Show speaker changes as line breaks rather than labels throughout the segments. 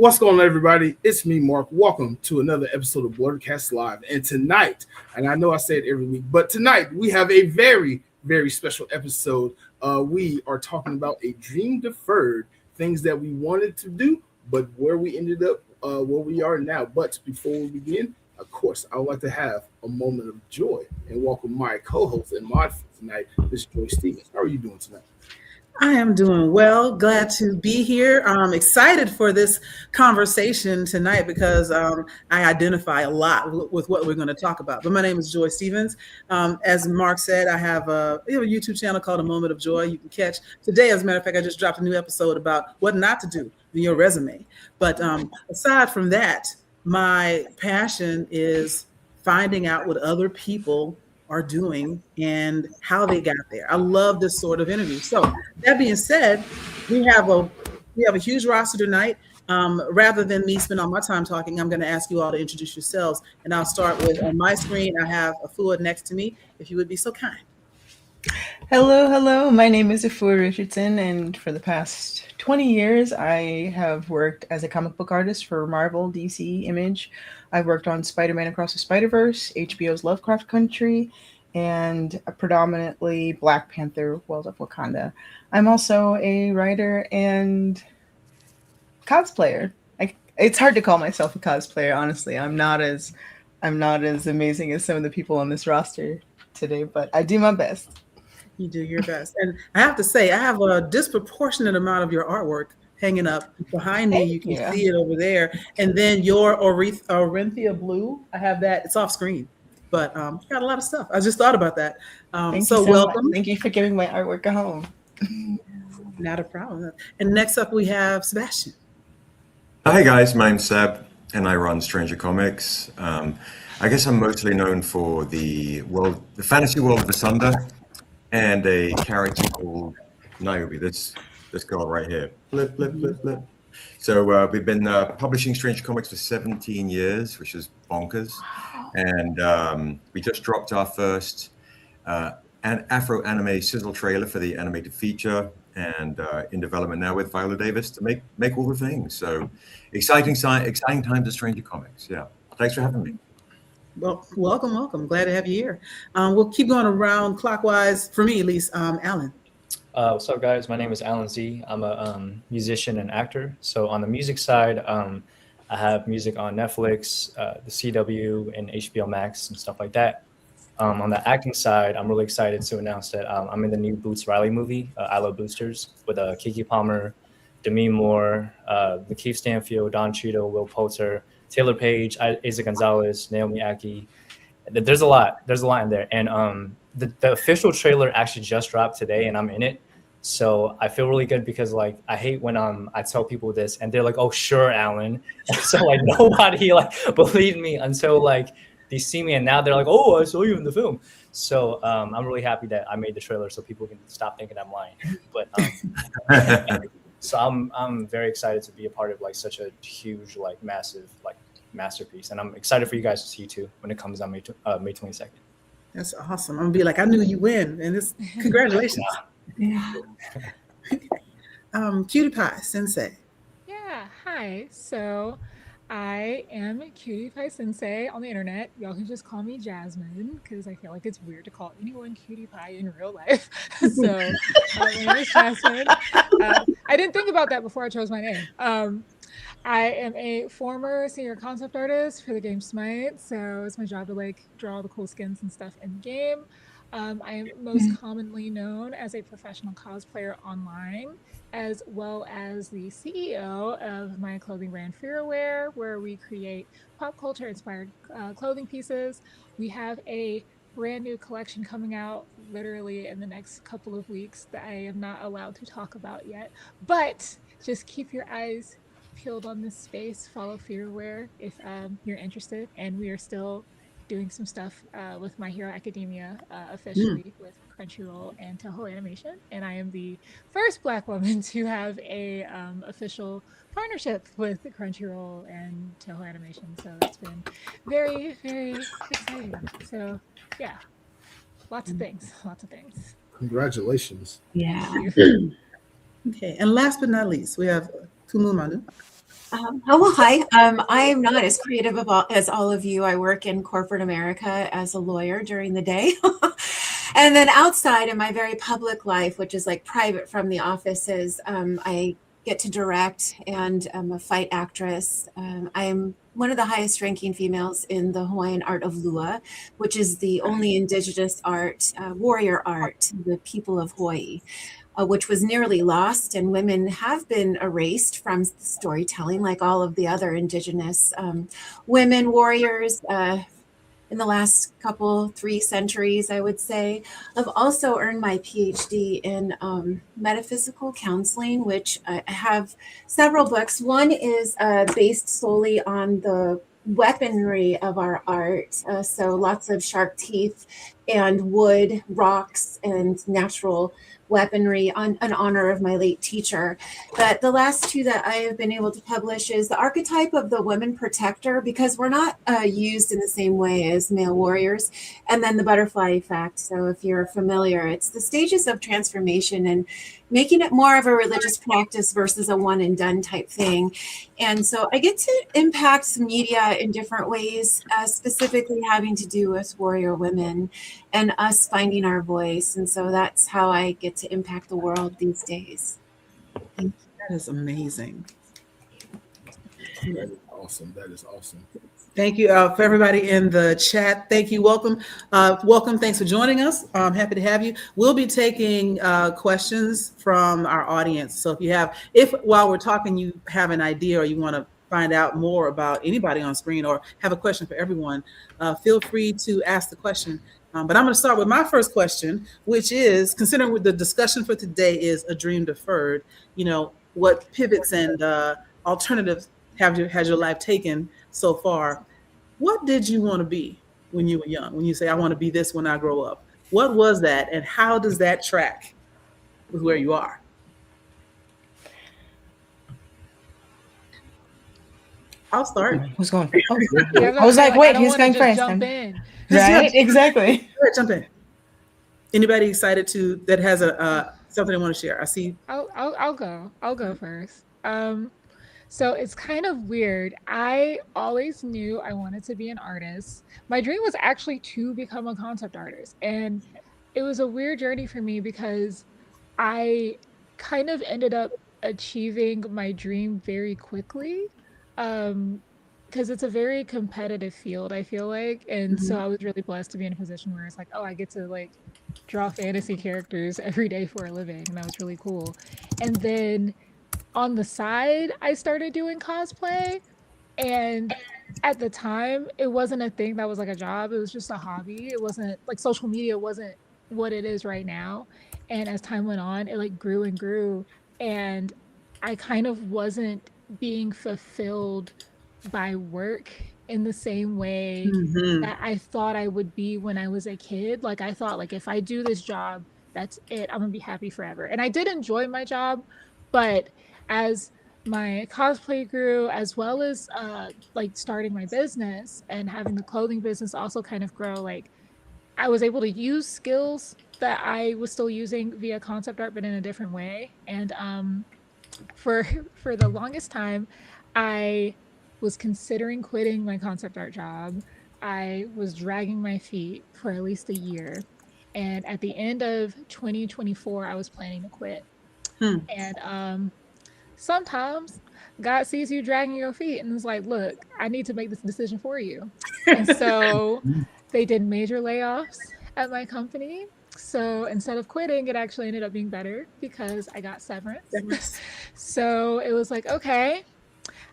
What's going on, everybody? It's me, Mark. Welcome to another episode of Broadcast Live. And tonight, and I know I say it every week, but tonight we have a very, very special episode. We are talking about a dream deferred, things that we wanted to do, but where we ended up, where we are now. But before we begin, of course, I would like to have a moment of joy and welcome my co-host and mod for tonight, Miss Joy Stevens. How are you doing tonight?
I am doing well. Glad to be here. I'm excited for this conversation tonight because I identify a lot with what we're going to talk about. But my name is Joy Stevens. As Mark said, I have a YouTube channel called A Moment of Joy. You can catch today. As a matter of fact, I just dropped a new episode about what not to do in your resume. But aside from that, my passion is finding out what other people are doing and how they got there. I love this sort of interview. So that being said, we have a huge roster tonight. Rather than me spend all my time talking, I'm going to ask you all to introduce yourselves, and I'll start with on my screen. I have Afua next to me. If you would be so kind.
Hello. My name is Afua Richardson, and for the past 20 years, I have worked as a comic book artist for Marvel, DC, Image. I've worked on Spider-Man Across the Spider-Verse, HBO's Lovecraft Country, and predominantly Black Panther, World of Wakanda. I'm also a writer and cosplayer. It's hard to call myself a cosplayer, honestly. I'm not as amazing as some of the people on this roster today, but I do my best.
You do your best. And I have to say, I have a disproportionate amount of your artwork hanging up behind me. You can see it over there. And then your Orinthia Blue, I have that. It's off screen. But you got a lot of stuff. I just thought about that.
So welcome. Much. Thank you for giving my artwork a home.
Not a problem. And next up, we have Sebastian.
Hi, guys. My name's Seb, and I run Stranger Comics. I guess I'm mostly known for the fantasy world of Asunder, and a character called Niobe, this girl right here. Flip. So we've been publishing Strange Comics for 17 years, which is bonkers. And we just dropped our first an Afro anime sizzle trailer for the animated feature, and in development now with Viola Davis to make all the things. So exciting times at Stranger Comics. Yeah, thanks for having me.
Well, welcome. Glad to have you here. We'll keep going around clockwise, for me at least. Alan.
What's up, guys? My name is Alan Z. I'm a musician and actor. So on the music side, I have music on Netflix, the CW, and HBO Max and stuff like that. On the acting side, I'm really excited to announce that I'm in the new Boots Riley movie, I Love Boosters, with Keke Palmer, Demi Moore, Lakeith Stanfield, Don Cheadle, Will Poulter, Taylor Page, Isa Gonzalez, Naomi Aki. There's a lot in there. And the official trailer actually just dropped today, and I'm in it. So I feel really good because I hate when I tell people this and they're like, "Oh, sure, Alan." So nobody believed me until they see me, and now they're like, "Oh, I saw you in the film." So I'm really happy that I made the trailer so people can stop thinking I'm lying. But so I'm very excited to be a part of such a huge massive masterpiece, and I'm excited for you guys to see too when it comes on May 22nd.
That's awesome. I'm gonna be like, I knew you win, and this congratulations.
Yeah.
Cutie Pie Sensei.
Yeah, hi. So I am Cutie Pie Sensei on the internet. Y'all can just call me Jasmine because I feel like it's weird to call anyone Cutie Pie in real life. So my name is Jasmine. I didn't think about that before I chose my name. I am a former senior concept artist for the game Smite, so it's my job to draw all the cool skins and stuff in the game. I am most commonly known as a professional cosplayer online, as well as the CEO of my clothing brand Fearwear, where we create pop culture inspired clothing pieces. We have a brand new collection coming out literally in the next couple of weeks that I am not allowed to talk about yet, but just keep your eyes peeled on this space. Follow Fearwear if you're interested, and we are still doing some stuff with My Hero Academia officially with Crunchyroll and Toho Animation, and I am the first Black woman to have a official partnership with Crunchyroll and Toho Animation, so it's been very, very exciting. So yeah, lots of things.
Congratulations.
Yeah.
Okay, and last but not least, we have Kumu Manu.
well, hi. I'm not as creative as all of you. I work in corporate America as a lawyer during the day. And then outside in my very public life, which is like private from the offices, I get to direct and I'm a fight actress. I'm one of the highest ranking females in the Hawaiian art of Lua, which is the only indigenous art, warrior art, the people of Hawaii, which was nearly lost, and women have been erased from storytelling, like all of the other indigenous women warriors in the last couple, 3 centuries, I would say. I've also earned my PhD in metaphysical counseling, which I have several books. One is based solely on the weaponry of our art. So lots of sharp teeth and wood, rocks, and natural weaponry on in honor of my late teacher. But the last two that I have been able to publish is the archetype of the woman protector, because we're not used in the same way as male warriors, and then the butterfly effect. So if you're familiar, it's the stages of transformation and making it more of a religious practice versus a one and done type thing. And so I get to impact media in different ways, specifically having to do with warrior women and us finding our voice. And so that's how I get to impact the world these days. Thank you.
That is amazing.
That is awesome. That is awesome.
Thank you for everybody in the chat. Thank you. Welcome. Welcome. Thanks for joining us. I'm happy to have you. We'll be taking questions from our audience. So if while we're talking, you have an idea or you want to find out more about anybody on screen or have a question for everyone, feel free to ask the question. But I'm going to start with my first question, which is, considering the discussion for today is a dream deferred, what pivots and alternatives has your life taken so far? What did you want to be when you were young? When you say, I want to be this when I grow up, what was that? And how does that track with where you are? I'll start.
Who's going?
Yeah,
I was like, wait, who's going first?
Jump in.
Right? Exactly.
Jump in. Anybody excited that has something they want to share? I see.
I'll go first. So it's kind of weird. I always knew I wanted to be an artist. My dream was actually to become a concept artist. And it was a weird journey for me because I kind of ended up achieving my dream very quickly. Because it's a very competitive field, I feel like. And so I was really blessed to be in a position where it's like, oh, I get to like draw fantasy characters every day for a living. And that was really cool. And then on the side, I started doing cosplay. And at the time, it wasn't a thing that was like a job. It was just a hobby. It wasn't like social media wasn't what it is right now. And as time went on, it like grew and grew. And I kind of wasn't being fulfilled by work in the same way that I thought I would be when I was a kid. Like I thought, like if I do this job, that's it. I'm gonna be happy forever. And I did enjoy my job, but as my cosplay grew, as well as like starting my business and having the clothing business also kind of grow, like I was able to use skills that I was still using via concept art, but in a different way. And for the longest time, I was considering quitting my concept art job. I was dragging my feet for at least a year. And at the end of 2024, I was planning to quit. And sometimes God sees you dragging your feet and is like, look, I need to make this decision for you. And so they did major layoffs at my company. So instead of quitting, it actually ended up being better because I got severance. So it was like, okay,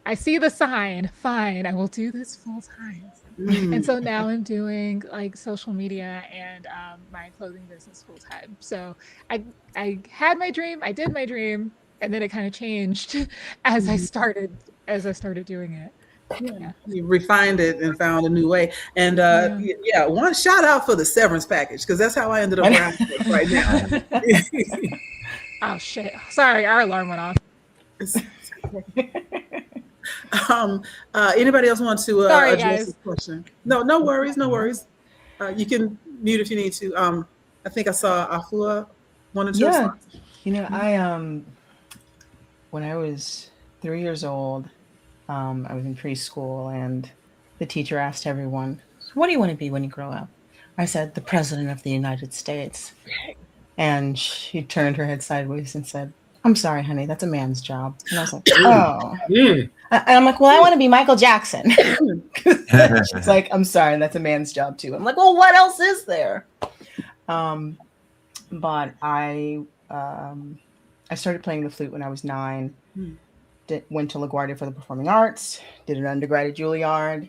I see the sign. Fine, I will do this full time. And so now I'm doing like social media and my clothing business full time. So I had my dream, I did my dream, and then it kind of changed as I started doing it.
Yeah. You refined it and found a new way. And one shout out for the severance package, because that's how I ended up where I'm right now.
Oh shit! Sorry, our alarm went off.
Anybody else want to
Sorry,
address
guys.
this question? No worries. You can mute if you need to. I think I saw Afua wanted to respond.
I when I was 3 years old, I was in preschool, and the teacher asked everyone, "What do you want to be when you grow up?" I said, "The President of the United States." And she turned her head sideways and said, "I'm sorry, honey, that's a man's job." And I was like, "Oh."
Mm.
And I'm like, "Well, I want to be Michael Jackson." She's like, "I'm sorry, that's a man's job too." I'm like, "Well, what else is there?" But I started playing the flute when I was 9. Went to LaGuardia for the performing arts. Did an undergrad at Juilliard.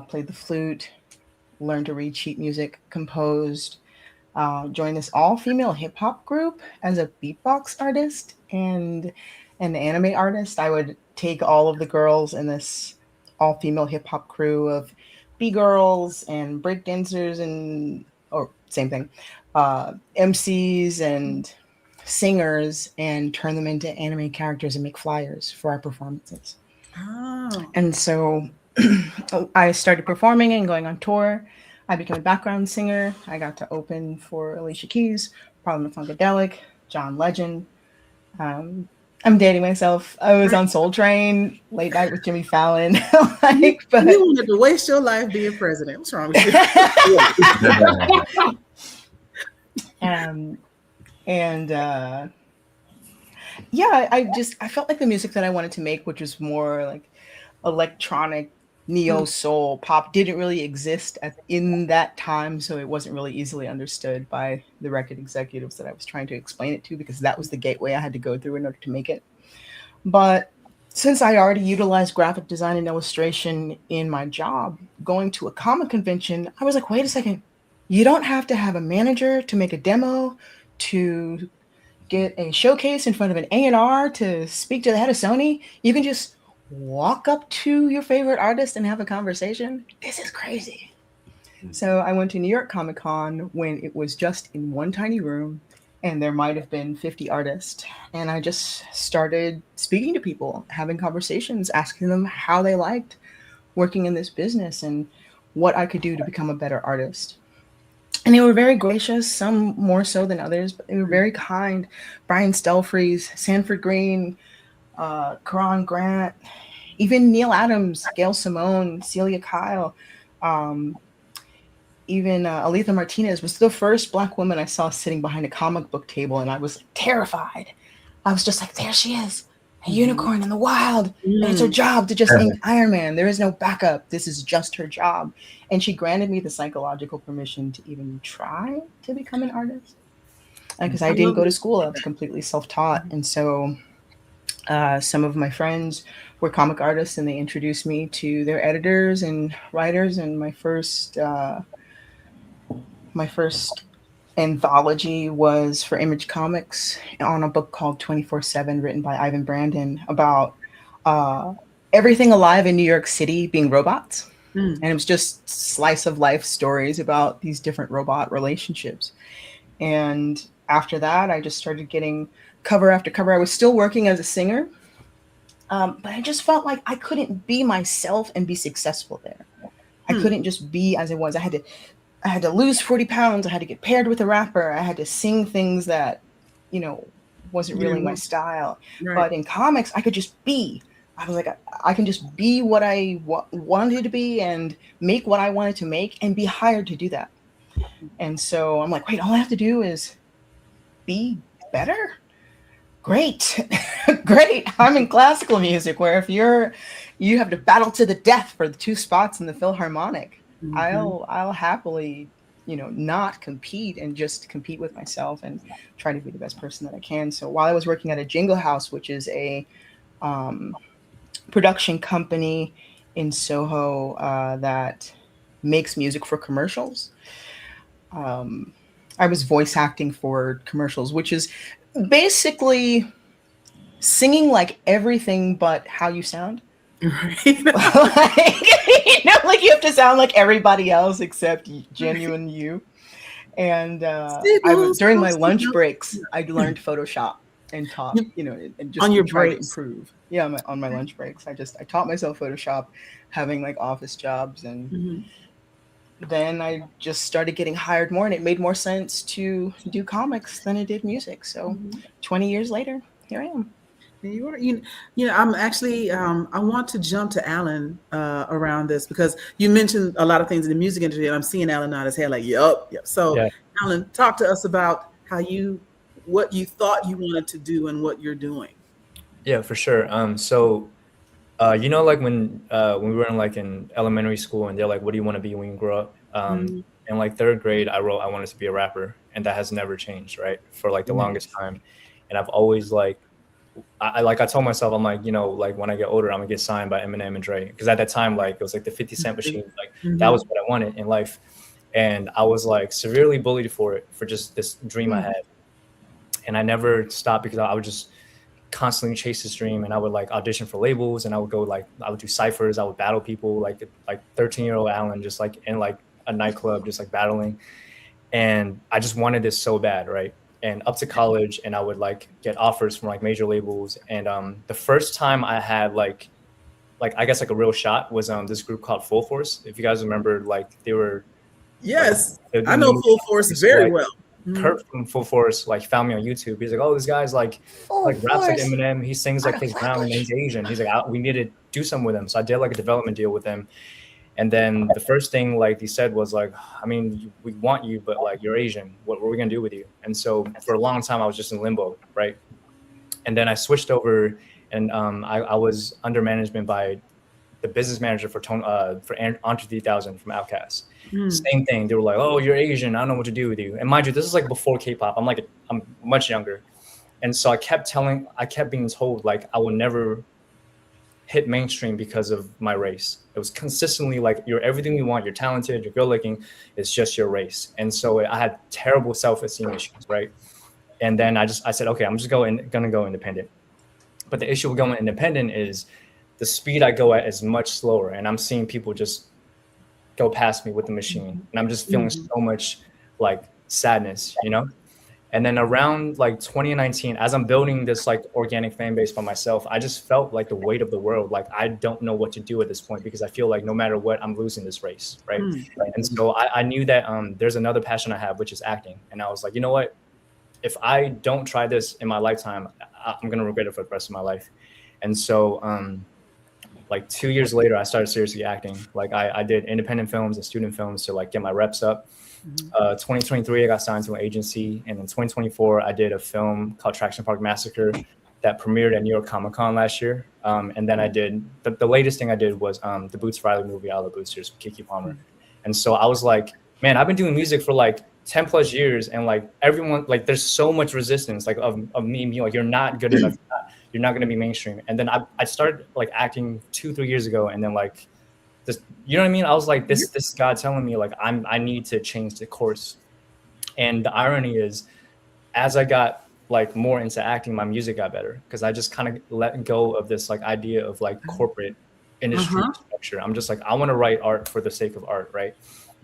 Played the flute. Learned to read sheet music. Composed. Joined this all-female hip-hop group as a beatbox artist and an anime artist. I would take all of the girls in this all-female hip-hop crew of B-girls and breakdancers or same thing, MCs and singers, and turn them into anime characters and make flyers for our performances.
Oh.
And so I started performing and going on tour. I became a background singer. I got to open for Alicia Keys, Parliament Funkadelic, John Legend. I'm dating myself. I was on Soul Train, Late Night with Jimmy Fallon.
But you wanted to waste your life being president. What's wrong with
you? Yeah, I felt like the music that I wanted to make, which was more like electronic, neo soul pop, didn't really exist in that time, so it wasn't really easily understood by the record executives that I was trying to explain it to, because that was the gateway I had to go through in order to make it. But since I already utilized graphic design and illustration in my job, going to a comic convention, I was like, wait a second, you don't have to have a manager to make a demo, to get a showcase in front of an A&R, to speak to the head of Sony. You can just walk up to your favorite artist and have a conversation. This is crazy. So I went to New York Comic Con when it was just in one tiny room, and there might have been 50 artists. And I just started speaking to people, having conversations, asking them how they liked working in this business and what I could do to become a better artist. And they were very gracious, some more so than others, but they were very kind. Brian Stelfreeze, Sanford Green, Karan Grant, even Neil Adams, Gail Simone, Celia Kyle, even Aletha Martinez was the first Black woman I saw sitting behind a comic book table, and I was terrified. I was just like, there she is, a unicorn in the wild, and it's her job to just ink Iron Man. There is no backup. This is just her job. And she granted me the psychological permission to even try to become an artist. Because I didn't go to school. I was completely self-taught. And so some of my friends were comic artists, and they introduced me to their editors and writers. And my first anthology was for Image Comics on a book called 24/7, written by Ivan Brandon, about everything alive in New York City being robots. And it was just slice of life stories about these different robot relationships. And after that, I just started getting cover after cover. I was still working as a singer, but I just felt like I couldn't be myself and be successful there. I couldn't just be as I was. I had to lose 40 pounds. I had to get paired with a rapper. I had to sing things that, wasn't really my style. Right. But in comics, I could just be. I was like, I can just be what I wanted to be and make what I wanted to make and be hired to do that. And so I'm like, wait, all I have to do is be better? Great. Great. I'm in classical music, where if you have to battle to the death for the 2 spots in the Philharmonic, I'll happily, not compete and just compete with myself and try to be the best person that I can. So while I was working at a Jingle House, which is a production company in Soho that makes music for commercials, I was voice acting for commercials, which is basically singing like everything but how you sound. Right. Like you have to sound like everybody else except genuine you. And during my lunch breaks, I learned Photoshop and taught, and just
on your
try to
breaks.
improve. Yeah, on my lunch breaks, I taught myself Photoshop, having like office jobs, and then I just started getting hired more, and it made more sense to do comics than it did music. So 20 years later, here I am.
You are, I'm actually, I want to jump to Alan around this because you mentioned a lot of things in the music industry, and I'm seeing Alan nod his head like, yep. So,
Yeah.
Alan, talk to us about what you thought you wanted to do and what you're doing.
Yeah, for sure. So, like when we were in elementary school, and they're like, "What do you want to be when you grow up?"
Mhm.
In like third grade, I wrote I wanted to be a rapper, and that has never changed, right? For like the longest time, and I've always like I told myself, I'm like, like when I get older, I'm gonna get signed by Eminem and Dre, because at that time, like it was like the 50 Cent machine, like that was what I wanted in life, and I was like severely bullied for it, for just this dream I had, and I never stopped because I would just constantly chase this dream, and I would like audition for labels, and I would go like I would do ciphers, I would battle people like 13-year-old Alan, just like in like a nightclub, just like battling, and I just wanted this so bad, right? And up to college, and I would like get offers from like major labels, and the first time I had like I guess like a real shot was this group called Full Force. If you guys remember, like they were
Yes,
like,
I know Full Force very
like,
well.
Kurt from Full Force like found me on YouTube. He's like, "Oh, this guy's like raps like Eminem. He sings like Chris Brown, and he's Asian." He's like, "We need to do something with him." So I did like a development deal with him. And then the first thing like he said was like, "I mean, we want you, but like you're Asian. What are we gonna do with you?" And so for a long time I was just in limbo, right? And then I switched over, and I was under management by the business manager for Andre 3000 from Outkast. Same thing. They were like, "Oh, you're Asian. I don't know what to do with you." And mind you, this is like before K-pop. I'm much younger, and so I kept being told like I will never hit mainstream because of my race. It was consistently like, "You're everything we want. You're talented. You're good looking. It's just your race." And so I had terrible self-esteem issues, right? And then I said, "Okay, I'm just gonna go independent." But the issue with going independent is the speed I go at is much slower, and I'm seeing people just go past me with the machine, and I'm just feeling so much like sadness, And then around like 2019, as I'm building this like organic fan base by myself, I just felt like the weight of the world. Like I don't know what to do at this point, because I feel like no matter what, I'm losing this race, right? And so I knew that there's another passion I have, which is acting, and I was like, you know what? If I don't try this in my lifetime, I'm gonna regret it for the rest of my life. And so like 2 years later, I started seriously acting. Like I did independent films and student films to like get my reps up. 2023, I got signed to an agency, and in 2024, I did a film called Traction Park Massacre that premiered at New York Comic Con last year. And then I did the latest thing I did was the Boots Riley movie, All the Boosters, with Kiki Palmer. And so I was like, man, I've been doing music for like 10 plus years, and like everyone, like there's so much resistance like of me being like, you're not good enough, you're not going to be mainstream. And then I started like acting 2-3 years ago, and then like this, you know what I mean? I was like, this is God telling me like I need to change the course. And the irony is, as I got like more into acting, my music got better, because I just kind of let go of this like idea of like corporate industry structure. I'm just like, I want to write art for the sake of art, right?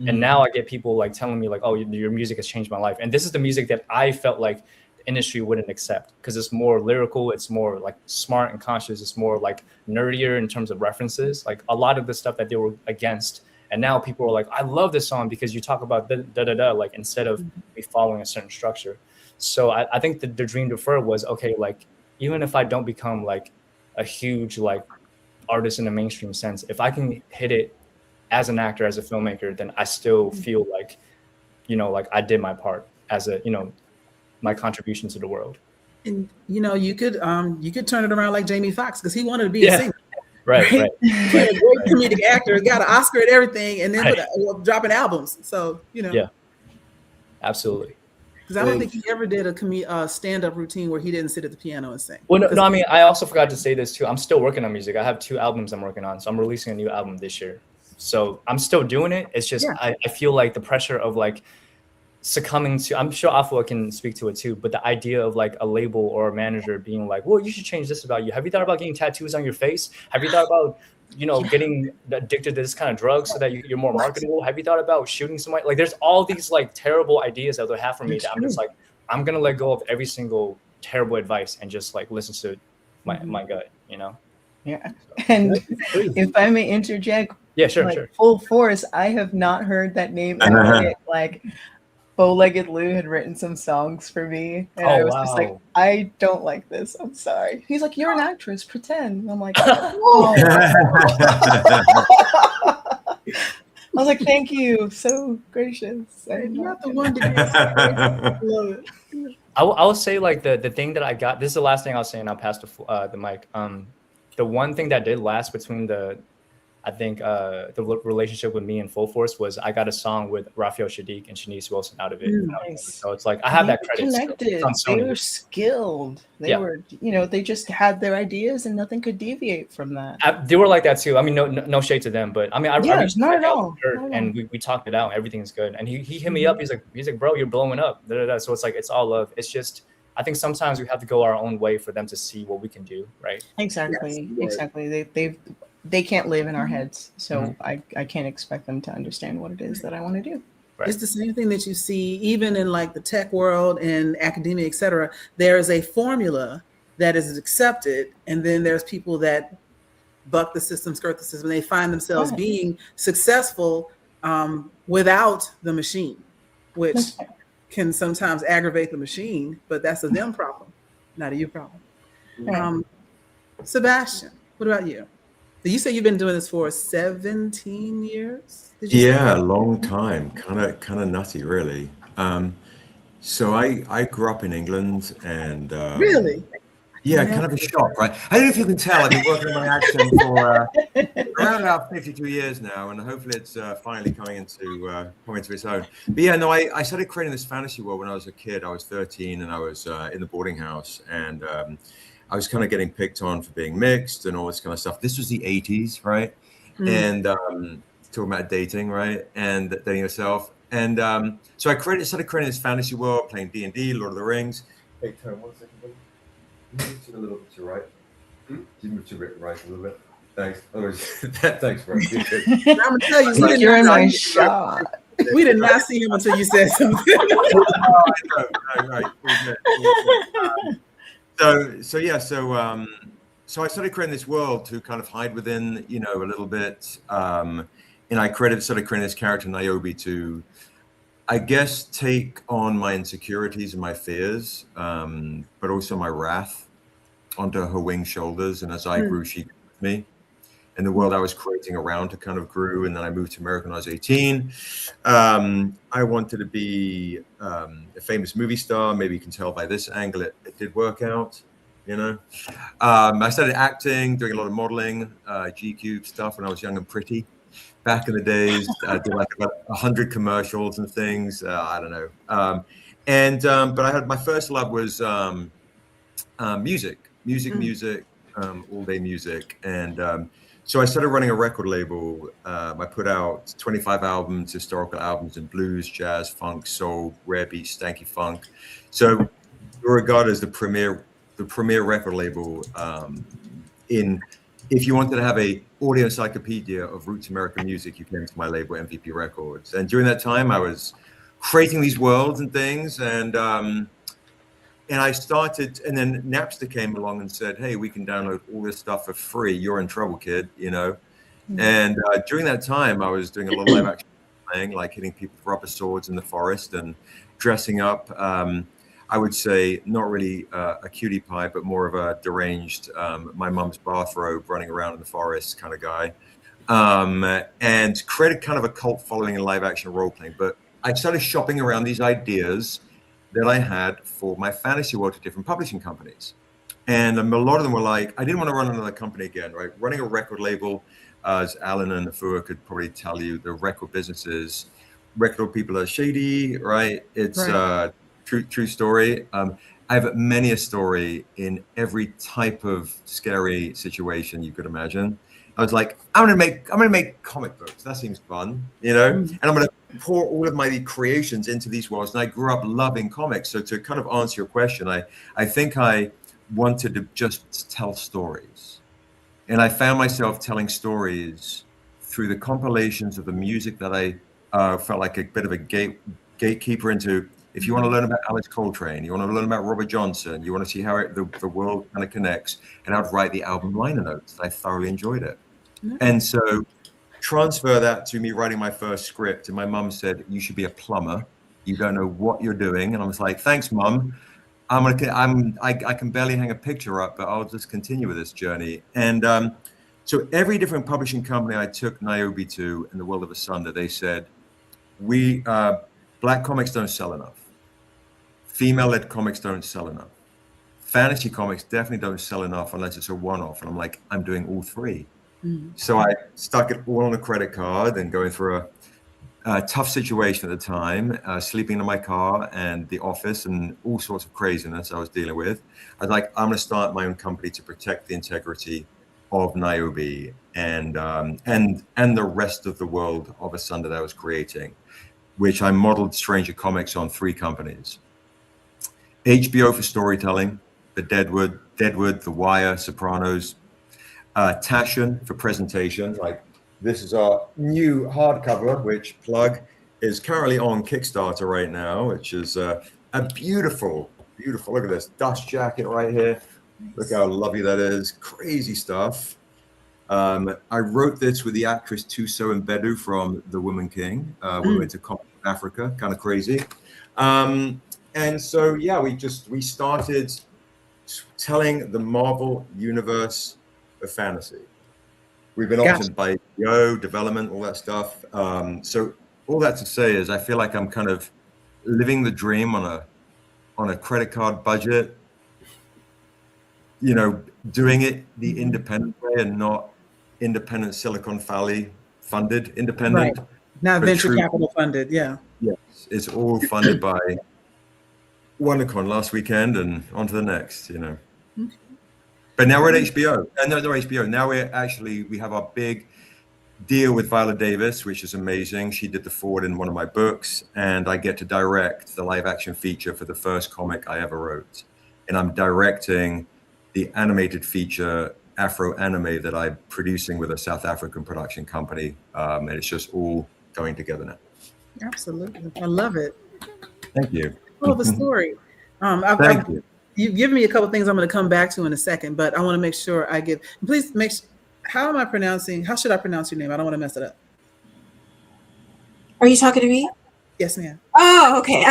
And now I get people like telling me like, "Oh, your music has changed my life." And this is the music that I felt like the industry wouldn't accept, because it's more lyrical, it's more like smart and conscious, it's more like nerdier in terms of references, like a lot of the stuff that they were against. And now people are like, "I love this song because you talk about da, like instead of me following a certain structure." So I think the dream deferred was, okay, like even if I don't become like a huge like artist in the mainstream sense, if I can hit it as an actor, as a filmmaker, then I still feel like, like I did my part as a, my contribution to the world.
And you could turn it around like Jamie Foxx, because he wanted to be a singer.
Right.
He's a great comedic actor, got an Oscar and everything, and then dropping albums. So
yeah, absolutely.
Because I don't think he ever did a stand-up routine where he didn't sit at the piano and sing.
Well, no, I mean, I also forgot to say this too. I'm still working on music. I have 2 albums I'm working on, so I'm releasing a new album this year. So I'm still doing it. It's just I feel like the pressure of like succumbing to, I'm sure Afua can speak to it too, but the idea of like a label or a manager being like, "Well, you should change this about you. Have you thought about getting tattoos on your face? Have you thought about, getting addicted to this kind of drug so that you're more marketable? Have you thought about shooting somebody?" Like there's all these like terrible ideas that they have for me that I'm just like, I'm going to let go of every single terrible advice and just like listen to my gut,
Yeah. And if I may interject,
yeah, sure,
like
sure.
Full Force, I have not heard that name like Bow-Legged Lou had written some songs for me, and I
Oh
was just like,
wow.
I don't like this. I'm sorry. He's like, you're an actress, pretend. And I'm like, oh. I was like, thank you, so gracious. I'm
Not the
kidding.
one degree. I love it.
I will say like the thing that I got. This is the last thing I'll say, and I'll pass the mic. The one thing that did last between the relationship with me and Full Force was I got a song with Raphael Sadiq and Shanice Wilson out of it.
Nice.
So it's like I have that
They
credit. Still.
connected.
It's on
They
Sony.
were skilled. They
Yeah.
were, they just had their ideas and nothing could deviate from that.
They were like that too. I mean, no shade to them, but I mean, I
Yeah,
reached
not
out
at
to
all.
her
Not at
and we talked it out. Everything's good. And he hit me up. He's like, bro, you're blowing up. Da, da, da. So it's like it's all love. It's just I think sometimes we have to go our own way for them to see what we can do, right?
Exactly.
Yes,
Exactly. They can't live in our heads, so I can't expect them to understand what it is that I want to do.
Right.
It's the same thing that you see even in like the tech world and academia, et cetera. There is a formula that is accepted, and then there's people that buck the system, skirt the system, and they find themselves
Right.
being successful without the machine, which can sometimes aggravate the machine, but that's a them problem, not a you problem.
Right.
Sebastian, what about you? You say you've been doing this for 17 years? Did you say?
Yeah, a long time. Kind of nutty, really. So I grew up in England, and
Really?
yeah, kind of a shock, right? I don't know if you can tell. I've been working on my accent for around about 52 years now, and hopefully it's finally coming into its own. But yeah, no, I started creating this fantasy world when I was a kid. I was 13, and I was in the boarding house, and I was kind of getting picked on for being mixed and all this kind of stuff. This was the 80s, right? And talking about dating, right? And dating yourself. And so I started creating this fantasy world, playing D&D, Lord of the Rings. Hey, turn 1 second, buddy. Move to a little bit to right. You move to the right a little bit. Thanks. Thanks, bro.
I'm gonna tell you, we did
You're
not
my
see-
shot.
we did not see him until you said something.
Right. So I started creating this world to kind of hide within, a little bit. And I started creating this character Niobe to, I guess, take on my insecurities and my fears, but also my wrath onto her winged shoulders. And as I grew, she grew with me. And the world I was creating around her kind of grew. And then I moved to America when I was 18. I wanted to be a famous movie star. Maybe you can tell by this angle, it did work out, I started acting, doing a lot of modeling, GQ stuff when I was young and pretty. Back in the days, I did like about 100 commercials and things. I don't know. But I had my first love was music, all day music. And so I started running a record label. I put out 25 albums, historical albums in blues, jazz, funk, soul, rare beat, stanky funk. So we're regarded as the premier record label if you wanted to have a audio encyclopedia of roots American music, you came to my label, MVP Records. And during that time, I was creating these worlds and things. And I started, and then Napster came along and said, hey, we can download all this stuff for free. You're in trouble, kid, And during that time, I was doing a lot of live action playing, like hitting people with rubber swords in the forest and dressing up. I would say not really a cutie pie, but more of a deranged, my mum's bathrobe running around in the forest kind of guy. And created kind of a cult following in live action role playing. But I started shopping around these ideas that I had for my fantasy world to different publishing companies. And a lot of them were like, I didn't want to run another company again, right? Running a record label, as Alan and Afua could probably tell you, the record businesses, record people are shady, right? It's true story. I have many a story in every type of scary situation you could imagine. I was like, I'm gonna make comic books. That seems fun, And I'm gonna pour all of my creations into these worlds. And I grew up loving comics. So to kind of answer your question, I think I wanted to just tell stories. And I found myself telling stories through the compilations of the music that I felt like a bit of a gatekeeper into. If you want to learn about Alex Coltrane, you want to learn about Robert Johnson, you want to see how the world kind of connects, and I'd write the album liner notes. I thoroughly enjoyed it. And so transfer that to me writing my first script. And my mum said, you should be a plumber. You don't know what you're doing. And I was like, thanks, Mom. I can barely hang a picture up, but I'll just continue with this journey. And so every different publishing company I took Niobe to in the world of Asunder, they said, Black comics don't sell enough. Female-led comics don't sell enough. Fantasy comics definitely don't sell enough unless it's a one-off. And I'm like, I'm doing all three. So I stuck it all on a credit card and going through a tough situation at the time, sleeping in my car and the office and all sorts of craziness I was dealing with. I was like, I'm going to start my own company to protect the integrity of Niobe and the rest of the world of Asunder that I was creating, which I modeled Stranger Comics on 3 companies. HBO for storytelling, the Deadwood, The Wire, Sopranos, Taschen for presentation. Like, this is our new hardcover, which plug is currently on Kickstarter right now, which is a beautiful, look at this dust jacket right here. Look how lovely that is. Crazy stuff. I wrote this with the actress Tuso Mbedu from The Woman King. We went to Comic Africa, kind of crazy. And so, yeah, we started telling the Marvel universe of fantasy. We've been optioned by HBO, development, all that stuff. So all that to say is I feel like I'm kind of living the dream on a credit card budget, you know, doing it the independent way and not independent Silicon Valley funded independent.
Right. Not venture capital funded, yeah.
Yes, it's all funded by WonderCon last weekend and on to the next, you know. But now we're at HBO. No, HBO. Now we have our big deal with Viola Davis, which is amazing. She did the forward in one of my books, and I get to direct the live action feature for the first comic I ever wrote. And I'm directing the animated feature Afro anime that I'm producing with a South African production company. And it's just all going together now.
Absolutely. I love it.
Thank you.
Full of a story.
Thank you.
You've given me a couple things I'm going to come back to in a second, but I want to make sure please how should I pronounce your name? I don't want to mess it up.
Are you talking to me?
Yes, ma'am.
Oh, okay.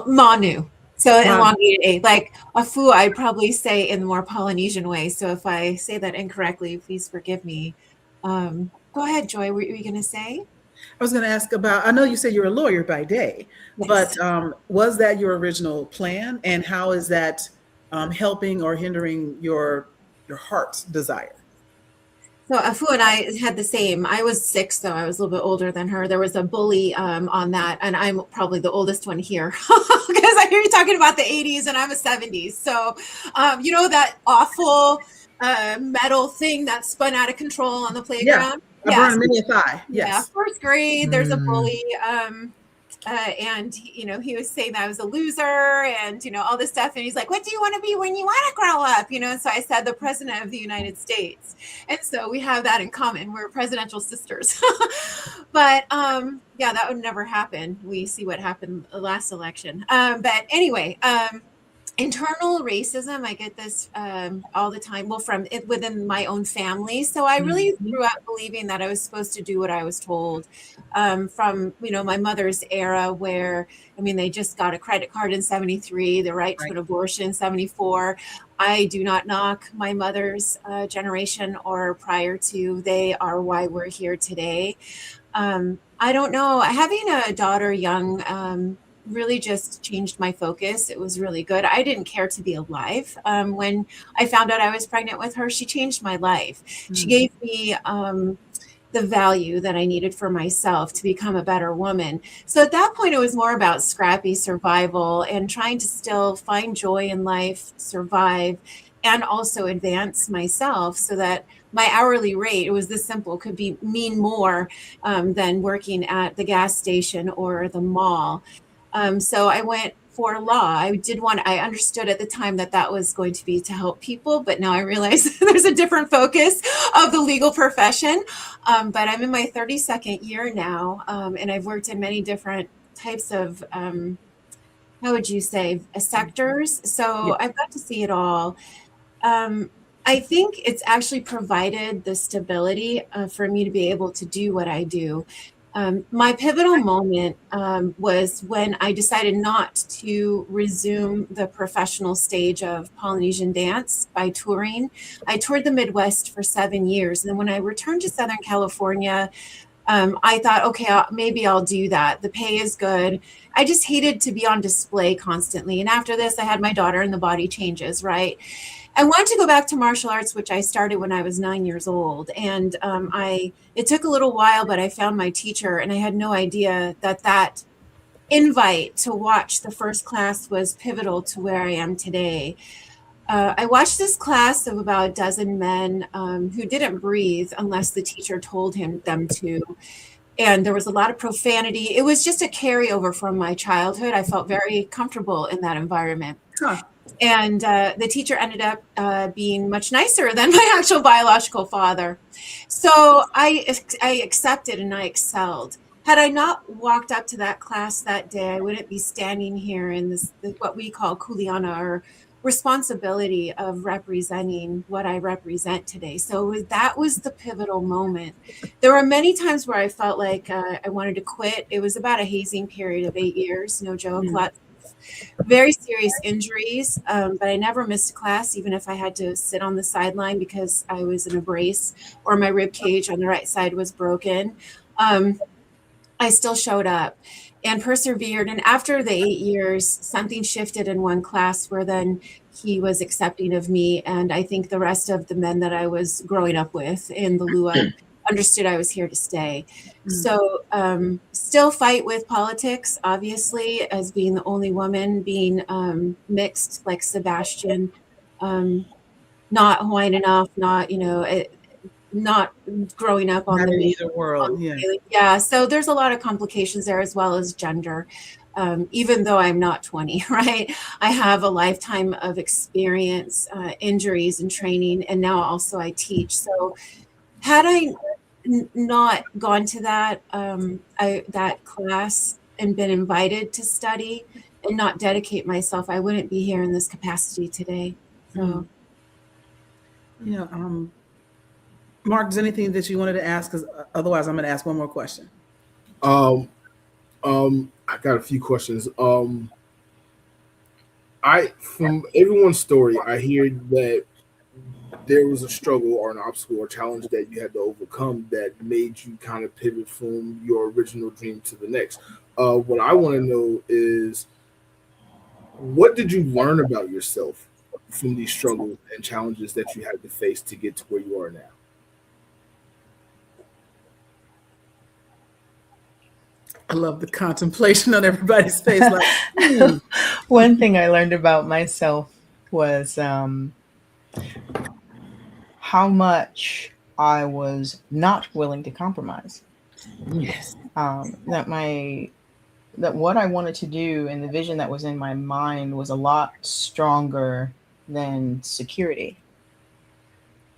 Manu. So elongated A. Like Afu, I'd probably say in the more Polynesian way. So if I say that incorrectly, please forgive me. Go ahead, Joy. What were you going to say?
I was going to ask about, I know you said you're a lawyer by day, yes. But was that your original plan? And how is that helping or hindering your heart's desire?
So Afu and I had the same. I was 6, though. I was a little bit older than her. There was a bully on that, and I'm probably the oldest one here because I hear you talking about the 80s, and I'm a 70s. So, you know that awful metal thing that spun out of control on the playground?
Yeah, I burned many a thigh. Yes.
Yeah, first grade, there's a bully. And, you know, he was saying that I was a loser and, you know, all this stuff. And he's like, what do you want to be when you want to grow up? You know, and so I said, the president of the United States. And so we have that in common. We're presidential sisters. But, yeah, that would never happen. We see what happened the last election. But anyway, internal racism, I get this all the time, well, from within my own family. So I really grew up believing that I was supposed to do what I was told from, you know, my mother's era where, I mean, they just got a credit card in 73, the right to an abortion in 74. I do not knock my mother's generation or prior to. They are why we're here today. I don't know. Having a daughter young, really just changed my focus. It was really good. I didn't care to be alive. When I found out I was pregnant with her, she changed my life. She gave me the value that I needed for myself to become a better woman. So at that point, it was more about scrappy survival and trying to still find joy in life, survive, and also advance myself so that my hourly rate, it was this simple, could mean more than working at the gas station or the mall. So I went for law. I understood at the time that was going to be to help people, but now I realize there's a different focus of the legal profession. But I'm in my 32nd year now, and I've worked in many different types of, how would you say, sectors. So I've got to see it all. I think it's actually provided the stability for me to be able to do what I do. My pivotal moment was when I decided not to resume the professional stage of Polynesian dance by touring. I toured the Midwest for 7 years. And when I returned to Southern California, I thought, okay, maybe I'll do that. The pay is good. I just hated to be on display constantly. And after this, I had my daughter and the body changes, right? I wanted to go back to martial arts, which I started when I was 9 years old. And it took a little while, but I found my teacher, and I had no idea that invite to watch the first class was pivotal to where I am today. I watched this class of about a dozen men who didn't breathe unless the teacher told them to. And there was a lot of profanity. It was just a carryover from my childhood. I felt very comfortable in that environment.
Huh.
And the teacher ended up being much nicer than my actual biological father. So I accepted and I excelled. Had I not walked up to that class that day, I wouldn't be standing here in this what we call kuleana, or responsibility of representing what I represent today. So that was the pivotal moment. There were many times where I felt like I wanted to quit. It was about a hazing period of 8 years, no joke. Lots of very serious injuries, but I never missed a class, even if I had to sit on the sideline because I was in a brace or my rib cage on the right side was broken. I still showed up and persevered. And after the 8 years, something shifted in one class where then he was accepting of me. And I think the rest of the men that I was growing up with in the Lua understood I was here to stay. So still fight with politics, obviously, as being the only woman, being mixed like Sebastian, not Hawaiian enough, not, not growing up on
Not
the
in
main,
either world. Yeah.
yeah. So there's a lot of complications there, as well as gender. Even though I'm not 20, right? I have a lifetime of experience, injuries and training, and now also I teach. So had I not gone to that class and been invited to study and not dedicate myself, I wouldn't be here in this capacity today. So.
Mark, is there anything that you wanted to ask? Because otherwise, I'm going to ask one more question.
I got a few questions. From everyone's story, I hear that there was a struggle or an obstacle or challenge that you had to overcome that made you kind of pivot from your original dream to the next. What I want to know is, what did you learn about yourself from these struggles and challenges that you had to face to get to where you are now?
I love the contemplation on everybody's face. Like,
One thing I learned about myself was how much I was not willing to compromise.
yes.
That what I wanted to do and the vision that was in my mind was a lot stronger than security,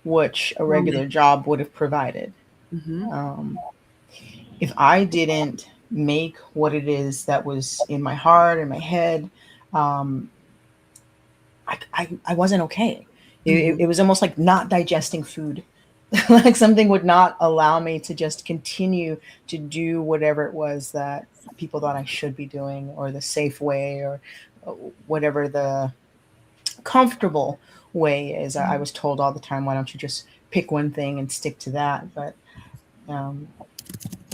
which a regular job would have provided. If I didn't make what it is that was in my heart and my head, I wasn't okay. It was almost like not digesting food. Like something would not allow me to just continue to do whatever it was that people thought I should be doing, or the safe way, or whatever the comfortable way is. I was told all the time, why don't you just pick one thing and stick to that? But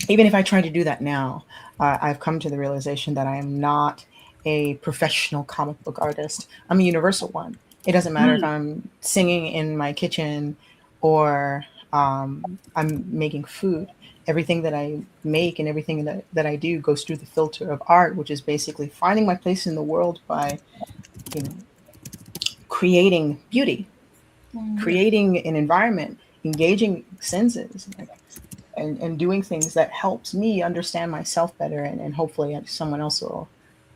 even if I try to do that now, I've come to the realization that I am not a professional comic book artist. I'm a universal one. It doesn't matter if I'm singing in my kitchen or I'm making food. Everything that I make and everything that I do goes through the filter of art, which is basically finding my place in the world by, creating beauty, creating an environment, engaging senses, and doing things that helps me understand myself better, and hopefully someone else will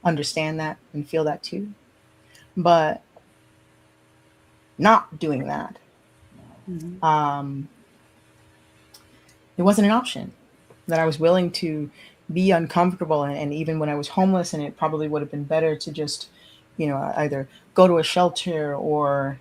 understand that and feel that too. But not doing that, it wasn't an option. That I was willing to be uncomfortable, and even when I was homeless, and it probably would have been better to just, either go to a shelter or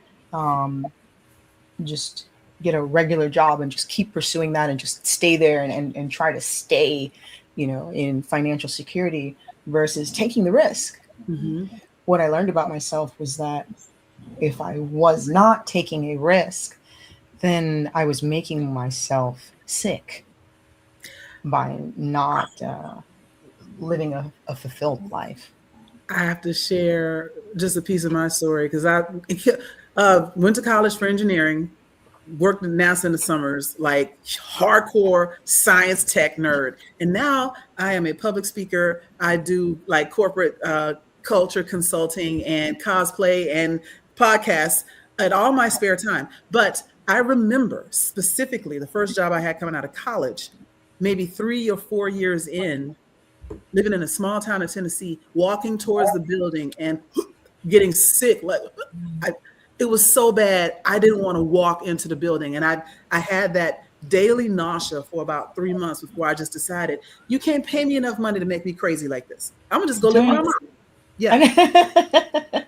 just get a regular job and just keep pursuing that and just stay there and try to stay, in financial security versus taking the risk.
Mm-hmm.
What I learned about myself was that if I was not taking a risk, then I was making myself sick by not living a fulfilled life.
I have to share just a piece of my story because I went to college for engineering, worked at NASA in the summers, like hardcore science tech nerd. And now I am a public speaker. I do like corporate culture consulting and cosplay and podcasts at all my spare time. But I remember specifically the first job I had coming out of college, maybe 3 or 4 years in, living in a small town in Tennessee, walking towards the building and getting sick. It was so bad. I didn't want to walk into the building. And I had that daily nausea for about 3 months before I just decided, you can't pay me enough money to make me crazy like this. I'm gonna just go live with my mom. Yeah.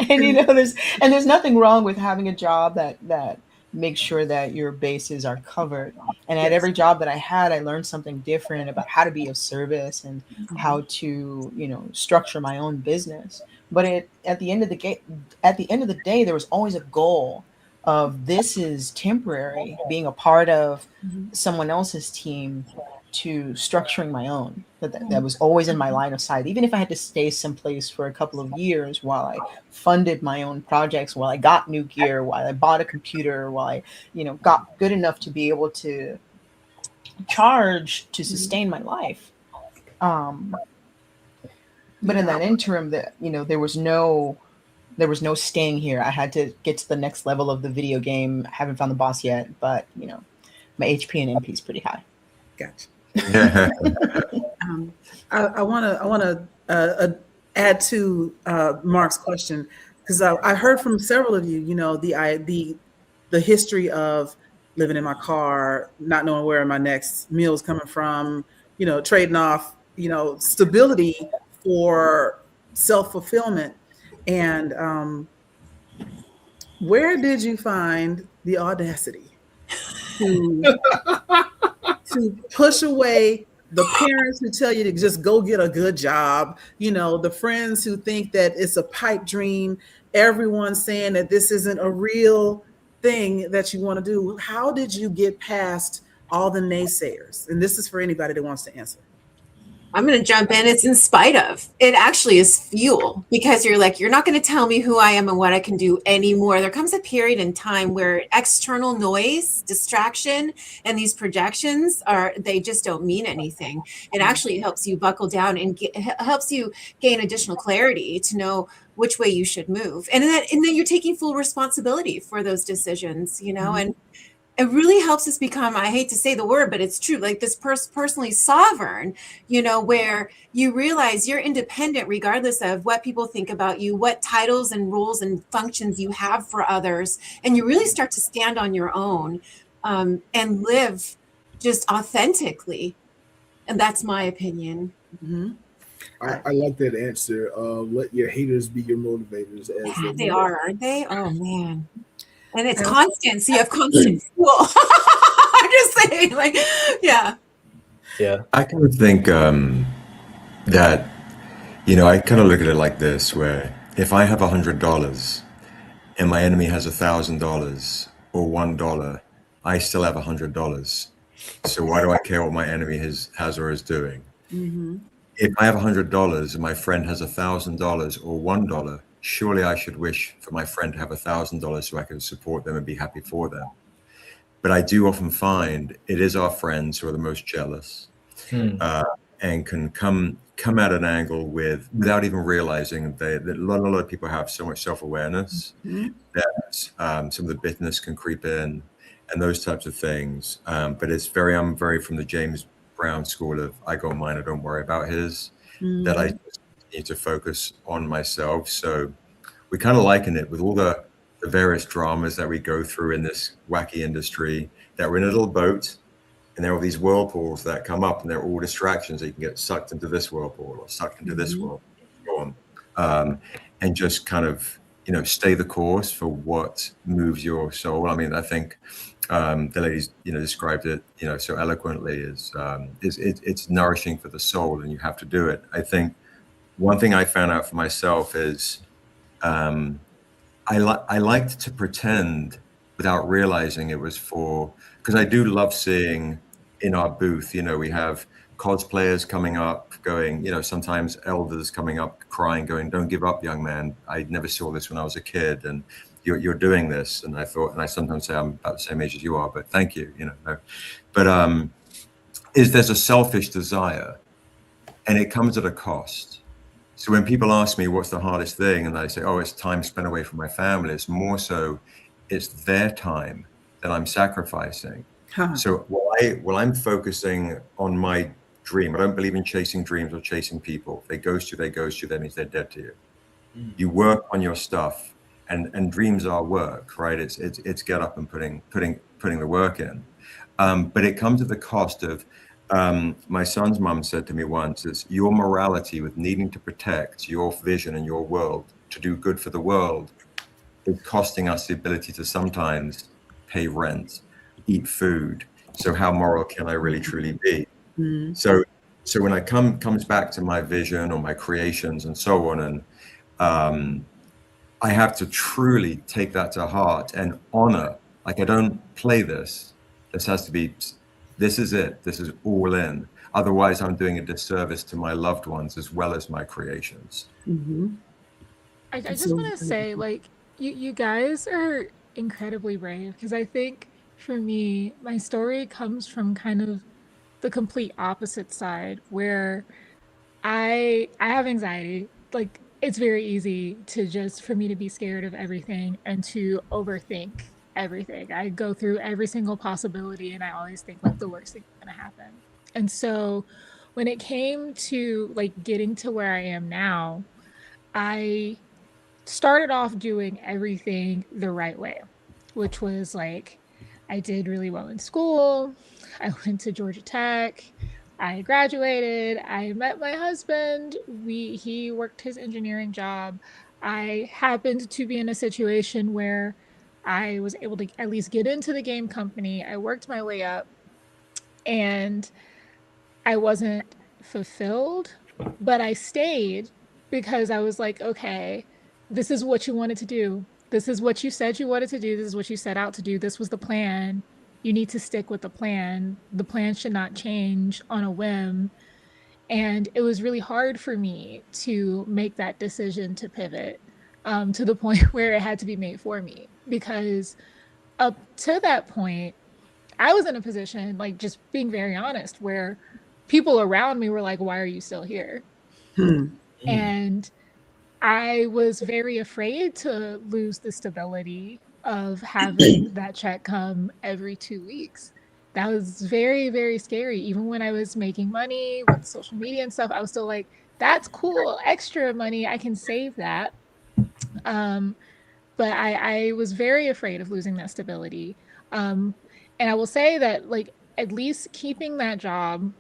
And there's nothing wrong with having a job that makes sure that your bases are covered. And at every job that I had, I learned something different about how to be of service and how to, structure my own business. But at the end of the day, there was always a goal of this is temporary, being a part of someone else's team to structuring my own. That was always in my line of sight. Even if I had to stay someplace for a couple of years while I funded my own projects, while I got new gear, while I bought a computer, while I, got good enough to be able to charge to sustain my life. But in that interim, there was no staying here. I had to get to the next level of the video game. I haven't found the boss yet, but my HP and MP is pretty high.
Gotcha. I want to add to Mark's question because I heard from several of you, the history of living in my car, not knowing where my next meal is coming from, trading off, stability for self-fulfillment. And where did you find the audacity to push away the parents who tell you to just go get a good job, the friends who think that it's a pipe dream, everyone saying that this isn't a real thing that you want to do? How did you get past all the naysayers? And this is for anybody that wants to answer.
I'm going to jump in. It's in spite of. It actually is fuel because you're not going to tell me who I am and what I can do anymore. There comes a period in time where external noise, distraction, and these projections they just don't mean anything. It actually helps you buckle down and helps you gain additional clarity to know which way you should move. And then you're taking full responsibility for those decisions, and it really helps us become, I hate to say the word, but it's true, like this personally sovereign, where you realize you're independent regardless of what people think about you, what titles and roles and functions you have for others. And you really start to stand on your own and live just authentically. And that's my opinion.
Mm-hmm.
I like that answer. Let your haters be your motivators.
They are, aren't they? Oh, man. And it's constant. So you have constant fuel. I'm just saying, yeah.
I kind of think that, I kind of look at it like this, where if I have $100 and my enemy has $1,000 or $1, I still have $100. So why do I care what my enemy has or is doing?
Mm-hmm.
If I have $100 and my friend has $1,000 or $1, surely I should wish for my friend to have $1,000 so I can support them and be happy for them. But I do often find it is our friends who are the most jealous and can come at an angle without even realizing that a lot of people have so much self-awareness that some of the bitterness can creep in and those types of things. But I'm very from the James Brown school of I got mine, I don't worry about his, that I need to focus on myself. So we kind of liken it with all the various dramas that we go through in this wacky industry, that we're in a little boat and there are these whirlpools that come up and they're all distractions. So you can get sucked into this whirlpool or sucked into this whirlpool, and just kind of stay the course for what moves your soul. I mean, I think the ladies, described it, so eloquently. It's nourishing for the soul, and you have to do it. I think one thing I found out for myself is um, I liked to pretend without realizing it was because I do love seeing in our booth, we have cosplayers coming up, going, sometimes elders coming up, crying, going, "Don't give up, young man. I never saw this when I was a kid, and you're doing this." And I sometimes say I'm about the same age as you are, but thank you, no. But there's a selfish desire, and it comes at a cost. So when people ask me what's the hardest thing, and I say, "Oh, it's time spent away from my family," it's more so it's their time that I'm sacrificing.
Huh.
So while I'm focusing on my dream, I don't believe in chasing dreams or chasing people. If they ghost you, they ghost you. That means they're dead to you. You work on your stuff, and dreams are work, right? It's get up and putting the work in. But it comes at the cost of, my son's mom said to me once, it's your morality with needing to protect your vision and your world to do good for the world is costing us the ability to sometimes pay rent, eat food. So how moral can I really truly be? So when I comes back to my vision or my creations and so on, and I have to truly take that to heart and honor, like I don't play this. This has to be, this is it. This is all in. Otherwise, I'm doing a disservice to my loved ones as well as my creations.
I just want to say, like, you guys are incredibly brave, because I think for me, my story comes from kind of the complete opposite side, where I have anxiety. Like, it's very easy to just for me to be scared of everything and to overthink everything. I go through every single possibility, and I always think like the worst thing is going to happen. And so when it came to like getting to where I am now, I started off doing everything the right way, which was like I did really well in school. I went to Georgia Tech. I graduated. I met my husband. He worked his engineering job. I happened to be in a situation where I was able to at least get into the game company. I worked my way up, and I wasn't fulfilled, but I stayed because I was like, okay, this is what you wanted to do. This is what you said you wanted to do. This is what you set out to do. This was the plan. You need to stick with the plan. The plan should not change on a whim. And it was really hard for me to make that decision to pivot, to the point where it had to be made for me. Because up to that point, I was in a position, like just being very honest, where people around me were like, "Why are you still here?" And I was very afraid to lose the stability of having that check come every 2 weeks. That was very, very scary. Even when I was making money with social media and stuff, I was still like, that's cool, extra money, I can save that. But I was very afraid of losing that stability. And I will say that, like, at least keeping that job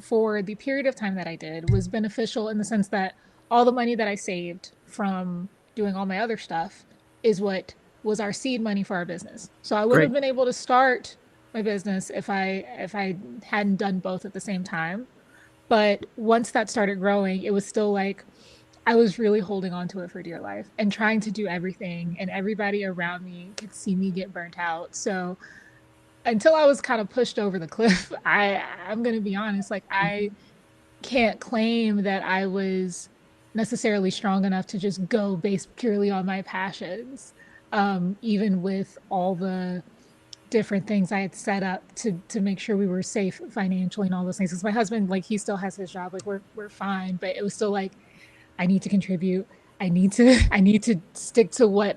for the period of time that I did was beneficial in the sense that all the money that I saved from doing all my other stuff is what was our seed money for our business. So I wouldn't have been able to start my business if I hadn't done both at the same time. But once that started growing, it was still like I was really holding on to it for dear life and trying to do everything, and everybody around me could see me get burnt out. So until I was kind of pushed over the cliff, I'm going to be honest, like I can't claim that I was necessarily strong enough to just go based purely on my passions, even with all the different things I had set up to make sure we were safe financially and all those things. Because my husband, like, he still has his job, like we're fine, but it was still like I need to contribute. I need to stick to what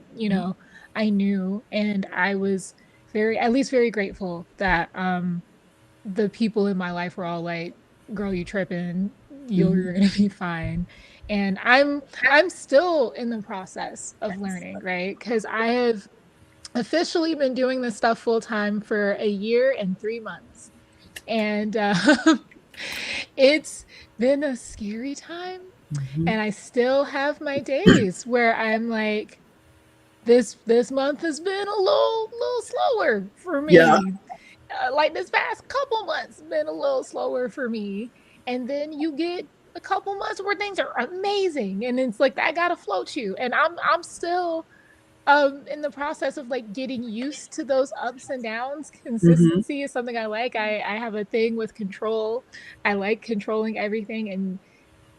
I knew, and I was at least very grateful that the people in my life were all like, "Girl, you tripping? You're gonna be fine." And I'm still in the process of learning, right? Because I have officially been doing this stuff full time for a year and 3 months, and it's been a scary time. And I still have my days where I'm like, this month has been a little slower for
Yeah.
me. Like this past couple months been a little slower for me, and then you get a couple months where things are amazing, and it's like that gotta float you. And I'm still in the process of like getting used to those ups and downs.
Mm-hmm.
Consistency is something I like. I have a thing with control. I like controlling everything, and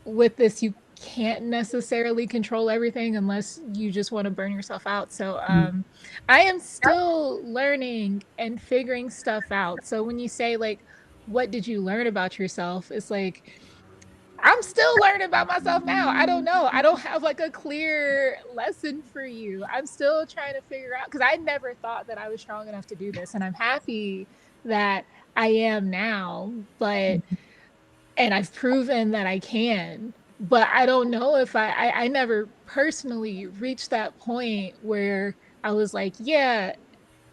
with this you can't necessarily control everything unless you just want to burn yourself out. So I am still learning and figuring stuff out. So when you say like what did you learn about yourself, it's like I'm still learning about myself now. I don't know. I don't have like a clear lesson for you. I'm still trying to figure out, because I never thought that I was strong enough to do this, and I'm happy that I am now. But and I've proven that I can. But I don't know if I never personally reached that point where I was like, yeah,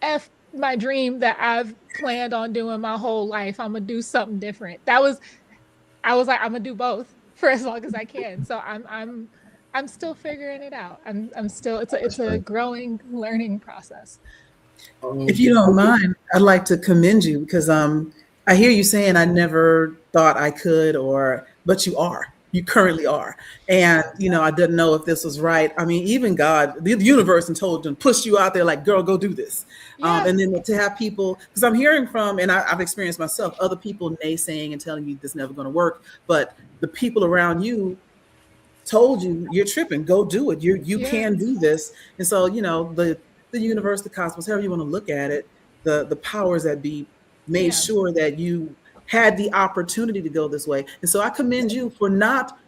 F my dream that I've planned on doing my whole life. I'm gonna do something different. I was like, I'm gonna do both for as long as I can. So I'm still figuring it out. I'm still
That's
it's a
great.
growing learning process.
If you don't mind, I'd like to commend you because I hear you saying I never thought I could, or but you are. You currently are. And I didn't know if this was right. I mean, even God, the universe, and told them, pushed you out there like, girl, go do this.
Yeah.
And then to have people, because I'm hearing from, and I've experienced myself, other people naysaying and telling you this is never going to work. But the people around you told you you're tripping, go do it, you
Yeah.
can do this. And so the universe, the cosmos, however you want to look at it, the powers that be made
Yeah.
sure that you had the opportunity to go this way. And so I commend you for not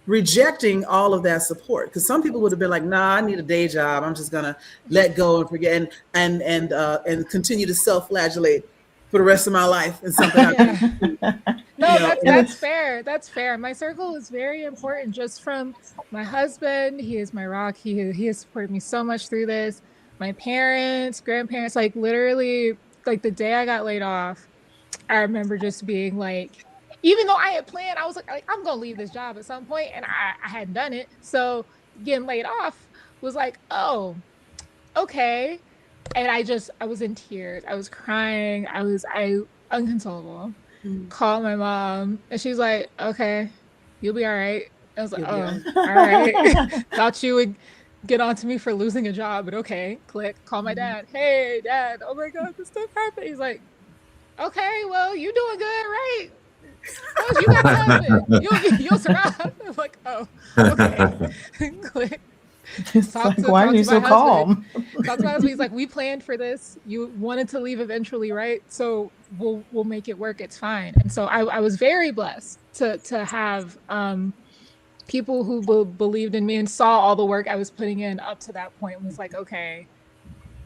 rejecting all of that support, because some people would have been like, nah, I need a day job, I'm just gonna let go and forget and continue to self-flagellate for the rest of my life and something I
Yeah.
couldn't do,
No,
and
that's fair. That's fair. My circle is very important, just from my husband. He is my rock. He has supported me so much through this. My parents, grandparents, like literally, like the day I got laid off, I remember just being like, even though I had planned, I was like I'm gonna leave this job at some point, and I hadn't done it. So getting laid off was like, oh, okay. And I was in tears. I was crying. I unconsolable.
Mm,
Called my mom, and she's like, okay, you'll be all right. I was like,
you'll be all
oh,
right.
all right. Thought you would get on to me for losing a job, but okay. Click. Call my dad. Hey, dad. Oh my God, this stuff happened. He's like, okay, well, you doing good, right? Plus, you got a husband. You'll survive. I'm like, oh, okay. Click.
It's like, why are
Talk
you
to my
so
husband.
calm?
Talk to my husband. He's like, we planned for this. You wanted to leave eventually, right? So we'll make it work. It's fine. And so I was very blessed to have people who believed in me and saw all the work I was putting in up to that point. And was like, okay,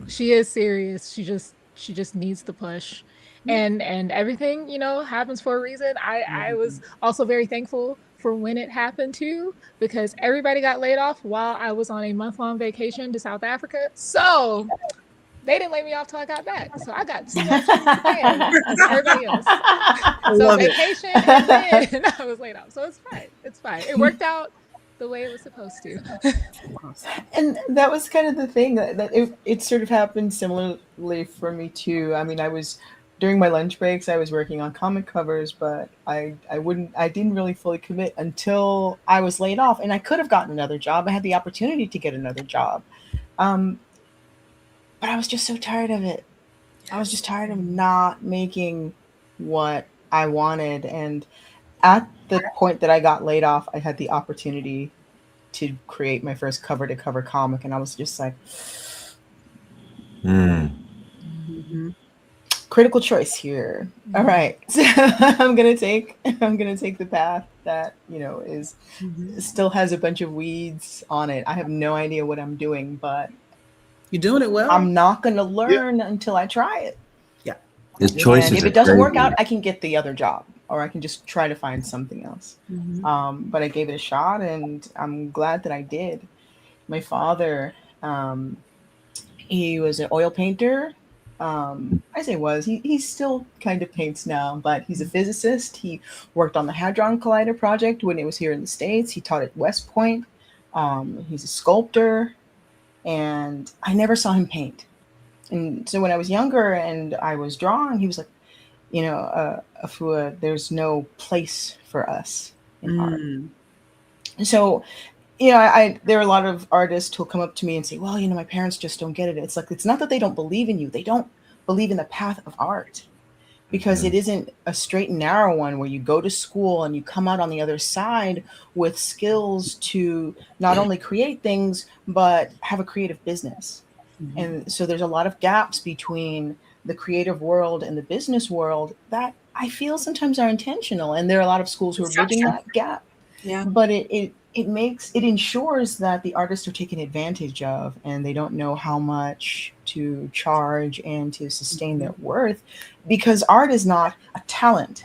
she is serious. She just needs the push. And everything, happens for a reason. I was also very thankful for when it happened too, because everybody got laid off while I was on a month-long vacation to South Africa. So they didn't lay me off till I got back. So I got 2 months free with the fam, like everybody else.
I
So
love it.
vacation, and then I was laid off. So it's fine. It's fine. It worked out the way it was supposed to.
And that was kind of the thing that it sort of happened similarly for me too. I mean, I was during my lunch breaks, I was working on comic covers, but I didn't really fully commit until I was laid off, and I could have gotten another job. I had the opportunity to get another job, um, but I was just so tired of it. I was just tired of not making what I wanted, and at the point that I got laid off, I had the opportunity to create my first cover to cover comic, and I was just like,
Hmm.
Mhm.
critical choice here. All right, so I'm gonna take the path that is
Mhm.
still has a bunch of weeds on it. I have no idea what I'm doing, but
You're doing it well.
I'm not gonna learn until I try it.
Yeah.
The
And
choices
if
are
it doesn't work
crazy.
out, I can get the other job, or I can just try to find something else. But I gave it a shot, and I'm glad that I did. My father, he was an oil painter. I say was. He still kind of paints now, but he's a physicist. He worked on the Hadron Collider project when it was here in the States. He taught at West Point. He's a sculptor. and I never saw him paint. And so when I was younger and I was drawing, he was like, Afua, there's no place for us in art.
Mm.
So, I there are a lot of artists who'll come up to me and say, well, my parents just don't get it. It's like, it's not that they don't believe in you. They don't believe in the path of art, because it isn't a straight and narrow one where you go to school and you come out on the other side with skills to not only create things, but have a creative business.
Mhm.
And so there's a lot of gaps between the creative world and the business world that I feel sometimes are intentional. And there are a lot of schools who are bridging that gap.
Yeah.
But it ensures that the artists are taken advantage of, and they don't know how much to charge and to sustain their worth, because art is not a talent,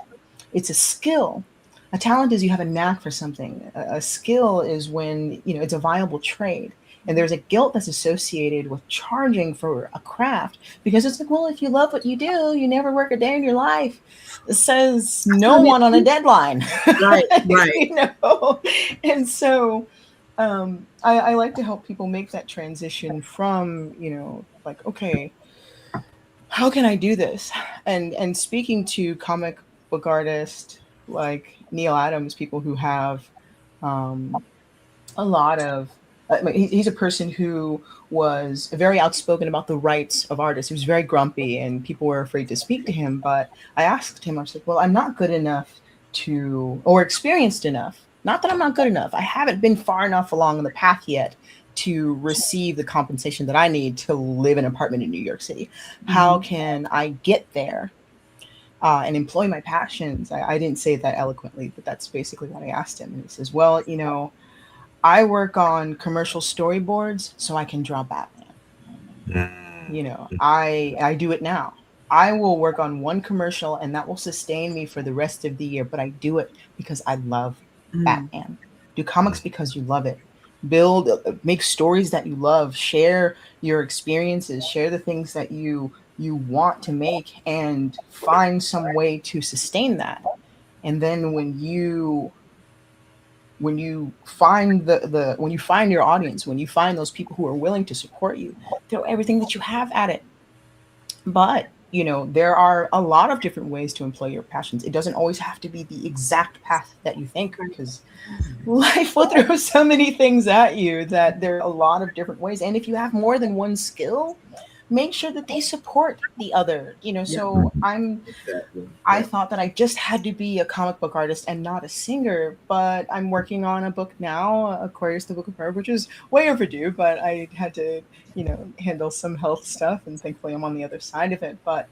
it's a skill. A talent is you have a knack for something. A skill is when it's a viable trade. And there's a guilt that's associated with charging for a craft, because it's like, well, if you love what you do, you never work a day in your life. It says no one on a deadline.
Right, right.
And so I like to help people make that transition from, like, okay, how can I do this? And speaking to comic book artists like Neil Adams, people who have a lot of he's a person who was very outspoken about the rights of artists. He was very grumpy and people were afraid to speak to him. But I asked him, I was like, well, I'm not good enough or experienced enough. Not that I'm not good enough. I haven't been far enough along the path yet to receive the compensation that I need to live in an apartment in New York City. How can I get there and employ my passions? I didn't say that eloquently, but that's basically what I asked him. And he says, well, I work on commercial storyboards so I can draw Batman. I do it now. I will work on one commercial and that will sustain me for the rest of the year, but I do it because I love Batman. Do comics because you love it. Make stories that you love, share your experiences, share the things that you want to make, and find some way to sustain that. And then when you find when you find your audience, when you find those people who are willing to support you, throw everything that you have at it. But there are a lot of different ways to employ your passions. It doesn't always have to be the exact path that you think, because life will throw so many things at you that there are a lot of different ways. And if you have more than one skill, make sure that they support the other. So I thought that I just had to be a comic book artist and not a singer, but I'm working on a book now, Aquarius, the Book of Fire, which is way overdue, but I had to, handle some health stuff, and thankfully I'm on the other side of it. But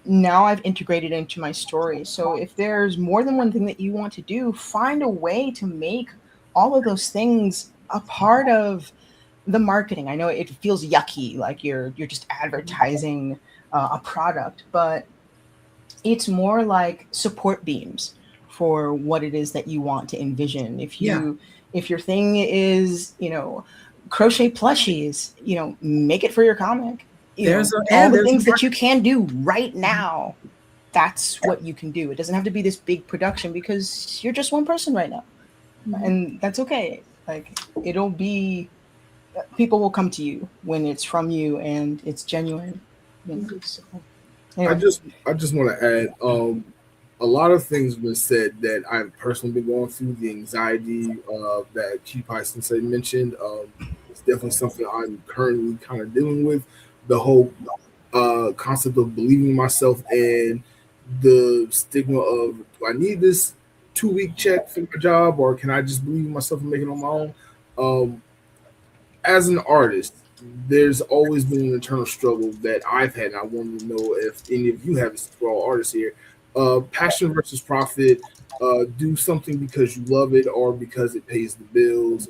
now I've integrated it into my story. So if there's more than one thing that you want to do, find a way to make all of those things a part of the marketing. I know it feels yucky, like you're just advertising a product, but it's more like support beams for what it is that you want to envision. If your thing is, crochet plushies, make it for your comic. All the things that you can do right now, that's what you can do. It doesn't have to be this big production, because you're just one person right now. And that's okay. Like, people will come to you when it's from you and it's genuine. So, anyway.
I just want to add, a lot of things have been said that I've personally been going through. The anxiety that Keepai Sensei mentioned, it's definitely something I'm currently kind of dealing with. The whole concept of believing myself and the stigma of, do I need this 2-week check for my job, or can I just believe in myself and make it on my own? As an artist, there's always been an internal struggle that I've had, and I wanted to know if any of you have this for all artists here. Passion versus profit. Do something because you love it or because it pays the bills.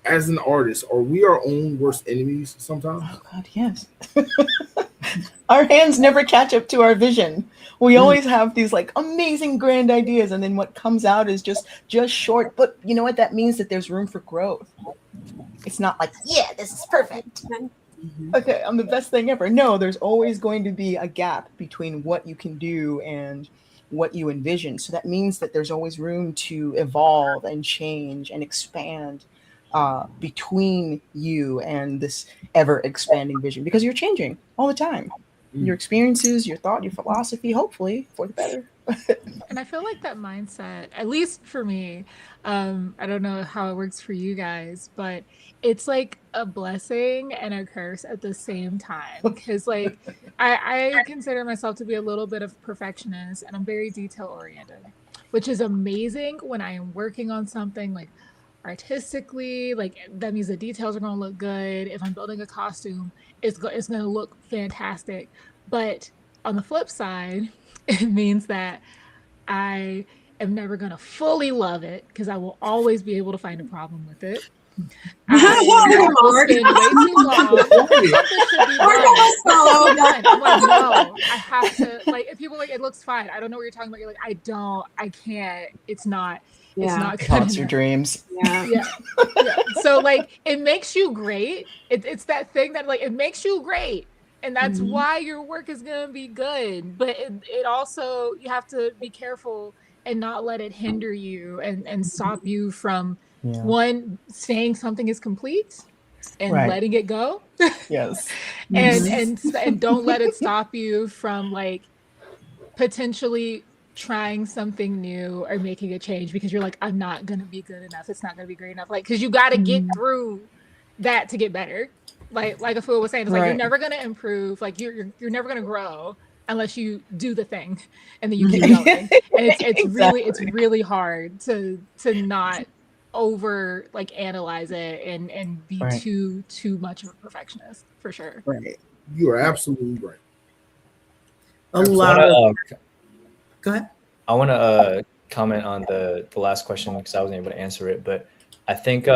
As an artist, are we our own worst enemies sometimes?
Oh God, yes. Our hands never catch up to our vision. We always have these like amazing grand ideas, and then what comes out is just short. But you know what? That means that there's room for growth. It's not like, yeah, this is perfect. Okay, I'm the best thing ever. No, there's always going to be a gap between what you can do and what you envision. So that means that there's always room to evolve and change and expand. between you and this ever expanding vision, because you're changing all the time. Your experiences, your thought, your philosophy, hopefully for the better.
And I feel like that mindset, at least for me, I don't know how it works for you guys, but it's like a blessing and a curse at the same time. Because, like, I consider myself to be a little bit of perfectionist and I'm very detail oriented, which is amazing when I am working on something like artistically. Like, that means the details are going to look good. If I'm building a costume, it's going to look fantastic. But on the flip side, it means that I am never going to fully love it because I will always be able to find a problem with it. I will spend way too long. Something should be done. I'm like, no, I have to. Like, if people are like, it looks fine. I don't know what you're talking about. You're like, I can't. It's not. It's not good.
Haunts your dreams.
Yeah. So like, it makes you great. It's that thing that like it makes you great. And that's why your work is going to be good. But it also, you have to be careful and not let it hinder you and stop you from, one, saying something is complete and letting it go.
Yes.
And don't let it stop you from like potentially trying something new or making a change because you're like, I'm not going to be good enough. It's not going to be great enough. Like, because you got to get through that to get better. Like Afua was saying, it's like you're never gonna improve, like you're never gonna grow unless you do the thing and then you keep going. And it's really hard to not over like analyze it and be too much of a perfectionist, for sure.
Right.
You are absolutely right.
Go ahead.
I want to comment on the last question because I wasn't able to answer it, but I think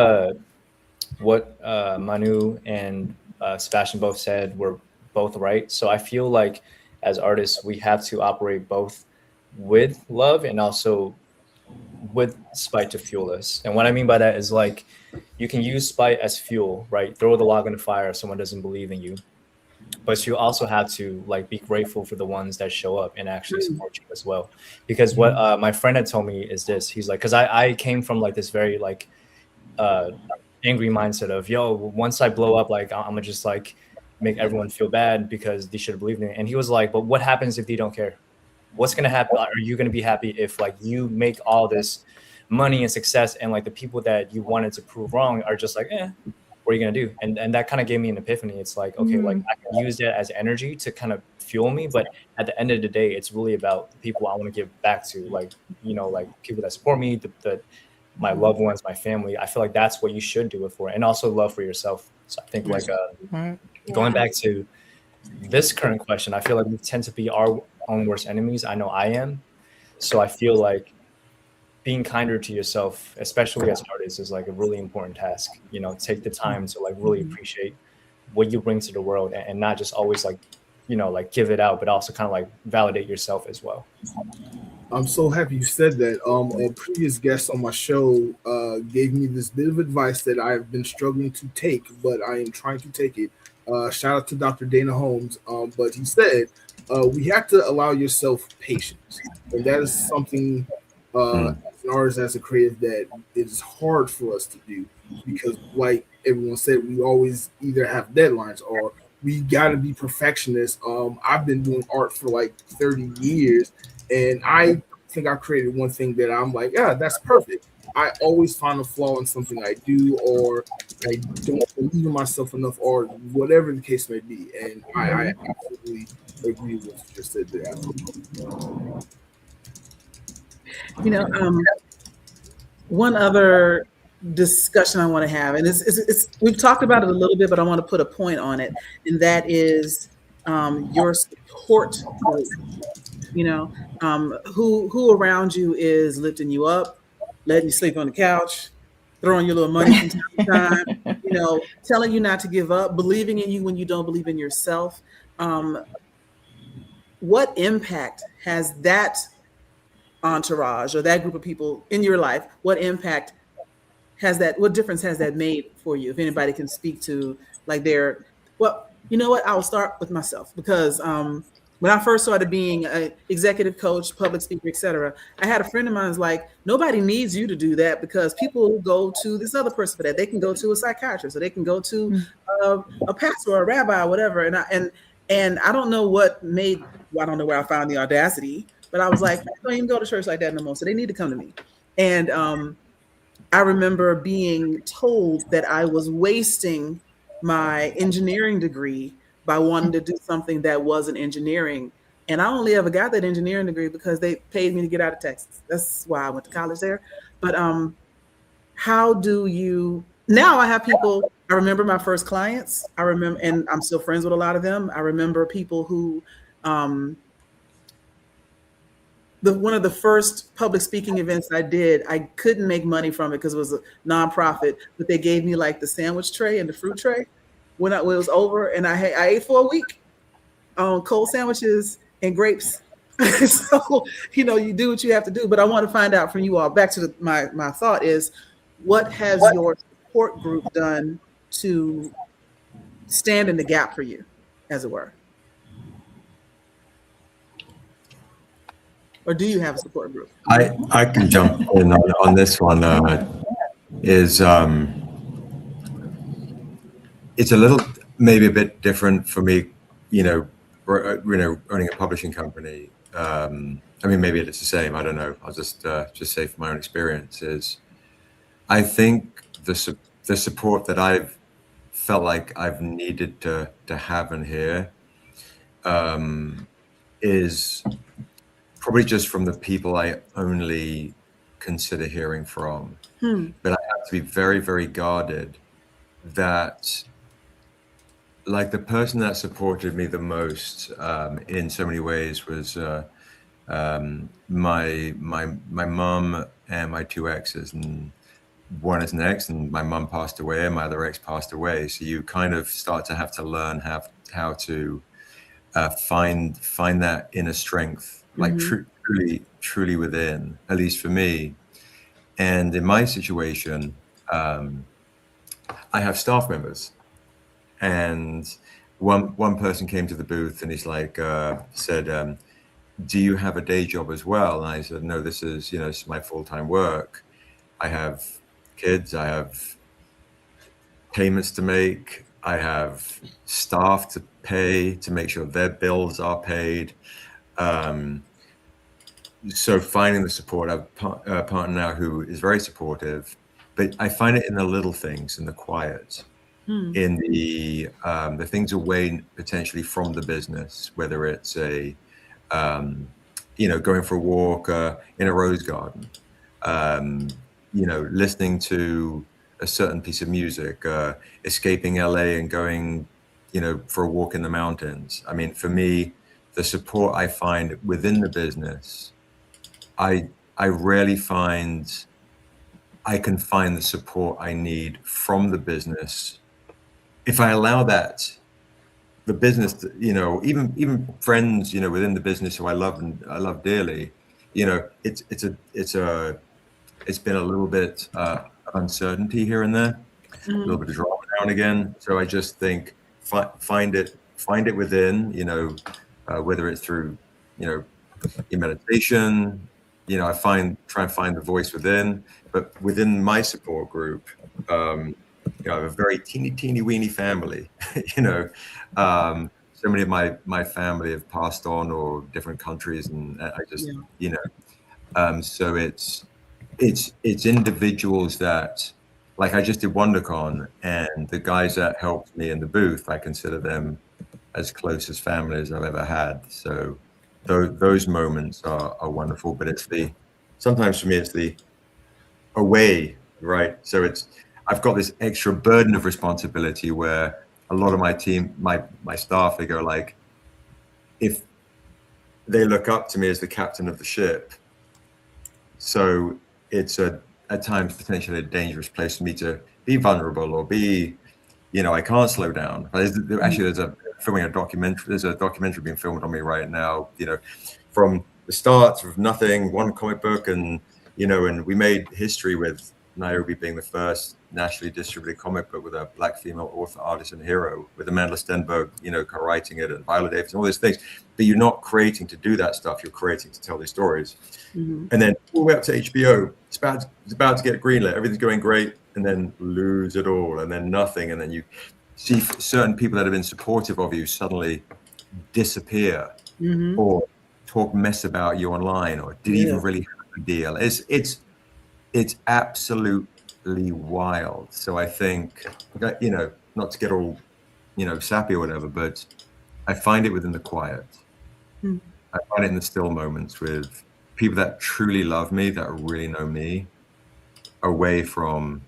what Manu and Sebastian both said were both right. So I feel like as artists, we have to operate both with love and also with spite to fuel us. And what I mean by that is like, you can use spite as fuel, right? Throw the log in the fire if someone doesn't believe in you. But you also have to like be grateful for the ones that show up and actually support you as well. Because what my friend had told me is this, he's like, because I came from like this very like, angry mindset of, yo, once I blow up, like I'm gonna just like make everyone feel bad because they should have believed in me. And he was like, but what happens if they don't care? What's gonna happen? Are you gonna be happy if like you make all this money and success and like the people that you wanted to prove wrong are just like, what are you gonna do? And that kind of gave me an epiphany. It's like, okay, like I can use that as energy to kind of fuel me, but at the end of the day, it's really about the people I want to give back to, like, you know, like people that support me, my loved ones, my family. I feel like that's what you should do it for, and also love for yourself. So I think like going back to this current question, I feel like we tend to be our own worst enemies. I know I am. So I feel like being kinder to yourself, especially as artists, is like a really important task. You know, take the time to like really appreciate what you bring to the world and not just always like, you know, like give it out, but also kind of like validate yourself as well.
I'm so happy you said that. A previous guest on my show gave me this bit of advice that I've been struggling to take, but I am trying to take it. Shout out to Dr. Dana Holmes. But he said, we have to allow yourself patience. And that is something as an artist, as a creative, that it is hard for us to do because, like everyone said, we always either have deadlines or we got to be perfectionists. I've been doing art for like 30 years. And I think I created one thing that I'm like, yeah, that's perfect. I always find a flaw in something I do, or I don't believe in myself enough, or whatever the case may be. And I absolutely agree with what you just said there.
You know, one other discussion I want to have, and it's we've talked about it a little bit, but I want to put a point on it, and that is your support group. You know, who around you is lifting you up, letting you sleep on the couch, throwing your little money from time to time, you know, telling you not to give up, believing in you when you don't believe in yourself. What impact has that entourage or that group of people in your life? What impact has that? What difference has that made for you? If anybody can speak to like well, you know what? I will start with myself because when I first started being an executive coach, public speaker, etc., I had a friend of mine who's like, nobody needs you to do that because people go to this other person for that. They can go to a psychiatrist, or they can go to a pastor or a rabbi or whatever. And I don't know what made, well, I don't know where I found the audacity, but I was like, I don't even go to church like that no more. So they need to come to me. And I remember being told that I was wasting my engineering degree by wanting to do something that wasn't engineering. And I only ever got that engineering degree because they paid me to get out of Texas. That's why I went to college there. But how do you, now I have people, I remember my first clients. I remember, and I'm still friends with a lot of them. I remember people who, one of the first public speaking events I did, I couldn't make money from it because it was a nonprofit, but they gave me like the sandwich tray and the fruit tray when it was over, and I ate for a week on cold sandwiches and grapes. So, you do what you have to do. But I want to find out from you all, back to my thought is, what has your support group done to stand in the gap for you, as it were? Or do you have a support group?
I can jump in on this one. It's a little, maybe a bit different for me, owning a publishing company. I mean, maybe it's the same. I don't know. I'll just say from my own experiences, I think the support that I've felt like I've needed to have and hear is probably just from the people I only consider hearing from. But I have to be very, very guarded that, like, the person that supported me the most in so many ways was my mom and my two exes, and one is an ex, and my mom passed away, and my other ex passed away. So you kind of start to have to learn how to find that inner strength, like truly within, at least for me. And in my situation, I have staff members, and one person came to the booth and he's like, said, do you have a day job as well? And I said, no, this is my full-time work. I have kids, I have payments to make, I have staff to pay to make sure their bills are paid. So finding the support, I have a partner now who is very supportive, but I find it in the little things, in the quiet, in the things away potentially from the business, whether it's going for a walk in a rose garden, listening to a certain piece of music, escaping LA and going, for a walk in the mountains. I mean, for me, the support I find within the business, I rarely find I can find the support I need from the business. If I allow that, the business, even friends, within the business who I love dearly, it's been a little bit of uncertainty here and there, a little bit of drama now and again. So I just think find it within, whether it's through, your meditation, I try and find the voice within, but within my support group, I have a very teeny weeny family, so many of my family have passed on or different countries, and I just, so it's individuals that, like, I just did WonderCon, and the guys that helped me in the booth, I consider them as close as family as I've ever had. So those moments are wonderful, but sometimes for me, it's the away, right? So I've got this extra burden of responsibility where a lot of my team, my staff, they go like, if they look up to me as the captain of the ship, so it's at times potentially a dangerous place for me to be vulnerable or be, I can't slow down. There's a documentary being filmed on me right now, from the start of nothing, one comic book, and and we made history with Niobe being the first nationally distributed comic book with a black female author, artist, and hero, with Amanda Stenberg, co-writing it, and Viola Davis, and all these things. But you're not creating to do that stuff. You're creating to tell these stories.
Mm-hmm.
And then all the way up to HBO, it's about to get greenlit. Everything's going great, and then lose it all, and then nothing, and then you see certain people that have been supportive of you suddenly disappear,
Mm-hmm.
or talk mess about you online, or did even really have a deal. It's absolutely wild. So I think that, not to get all, sappy or whatever, but I find it within the quiet.
Mm.
I find it in the still moments with people that truly love me, that really know me, away from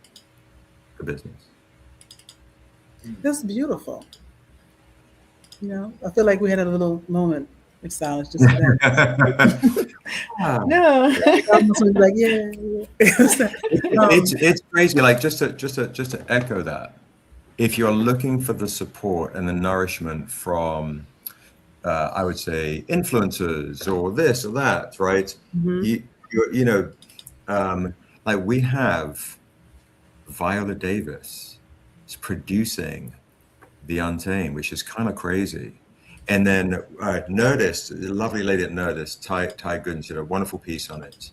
the business.
That's beautiful. I feel like we had a little moment of silence just for that.
No.
Like, yeah.
It's crazy. Like just to echo that, if you're looking for the support and the nourishment from, I would say, influencers or this or that, right?
Mm-hmm.
Like we have Viola Davis is producing The Untamed, which is kind of crazy. And then Nerdist, the lovely lady at Nerdist, Ty Gooden, did a wonderful piece on it.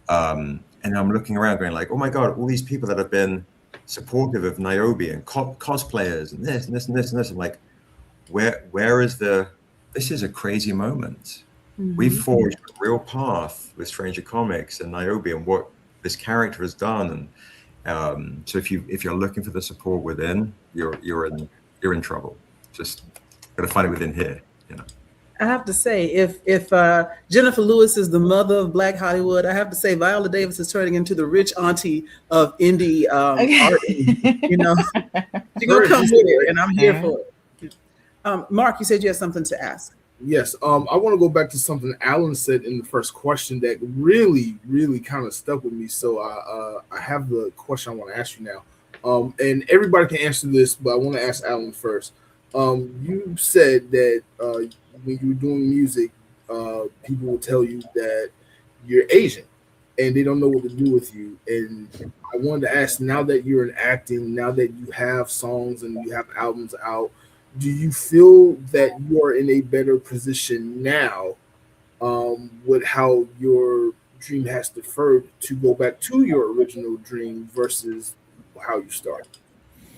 And I'm looking around going like, oh my God, all these people that have been supportive of Niobe and cosplayers and this and this and this and this. I'm like, where is this is a crazy moment.
Mm-hmm.
We've forged a real path with Stranger Comics and Niobe and what this character has done. And so if you're looking for the support within, you're in trouble. Just got to find it within here.
I have to say, if Jennifer Lewis is the mother of Black Hollywood, I have to say Viola Davis is turning into the rich auntie of indie art. She's gonna come with it, and I'm here for it. Mark, you said you had something to ask.
Yes, I want to go back to something Alan said in the first question that really, really kind of stuck with me. So I have the question I want to ask you now, and everybody can answer this, but I want to ask Alan first. You said that when you were doing music, people will tell you that you're Asian, and they don't know what to do with you. And I wanted to ask, now that you're in acting, now that you have songs and you have albums out, do you feel that you are in a better position now with how your dream has deferred to go back to your original dream versus how you started?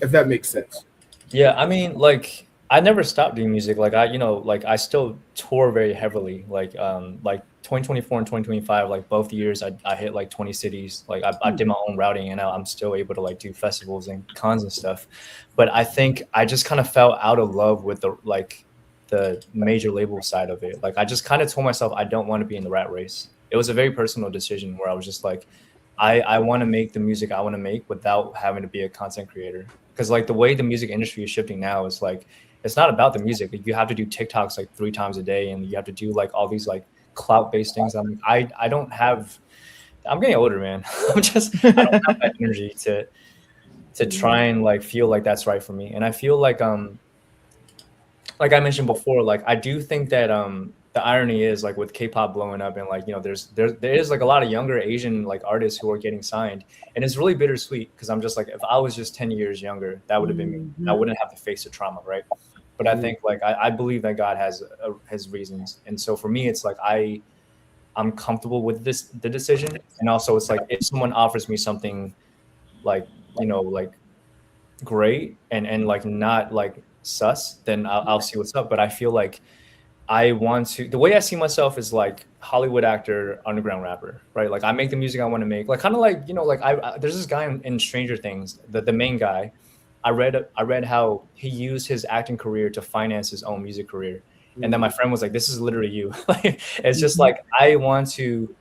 If that makes sense.
Yeah, I mean, like I never stopped doing music. Like I still tour very heavily. Like 2024 and 2025, like both years, I hit like 20 cities. Like I did my own routing, and I'm still able to like do festivals and cons and stuff. But I think I just kind of fell out of love with the major label side of it. Like I just kind of told myself I don't want to be in the rat race. It was a very personal decision where I was just like, I want to make the music I want to make without having to be a content creator. Because like the way the music industry is shifting now is like, it's not about the music. Like, you have to do TikToks like 3 times a day, and you have to do like all these like clout-based things. I don't have. I'm getting older, man. I don't have that energy to try and like feel like that's right for me. And I feel like I mentioned before, like I do think that the irony is like with K-pop blowing up and like, there is like a lot of younger Asian like artists who are getting signed, and it's really bittersweet because I'm just like, if I was just 10 years younger, that would have been me.
Mm-hmm.
I wouldn't have to face the trauma, right? But I think like I believe that God has his reasons, and so for me, it's like I'm comfortable with the decision, and also it's like if someone offers me something like like great and like not like sus, then I'll see what's up. But I feel like I want to, the way I see myself is like Hollywood actor, underground rapper, right? Like I make the music I want to make, like kind of like, like there's this guy in Stranger Things, the main guy. I read how he used his acting career to finance his own music career. And then my friend was like, this is literally you. Like, it's just like, I want to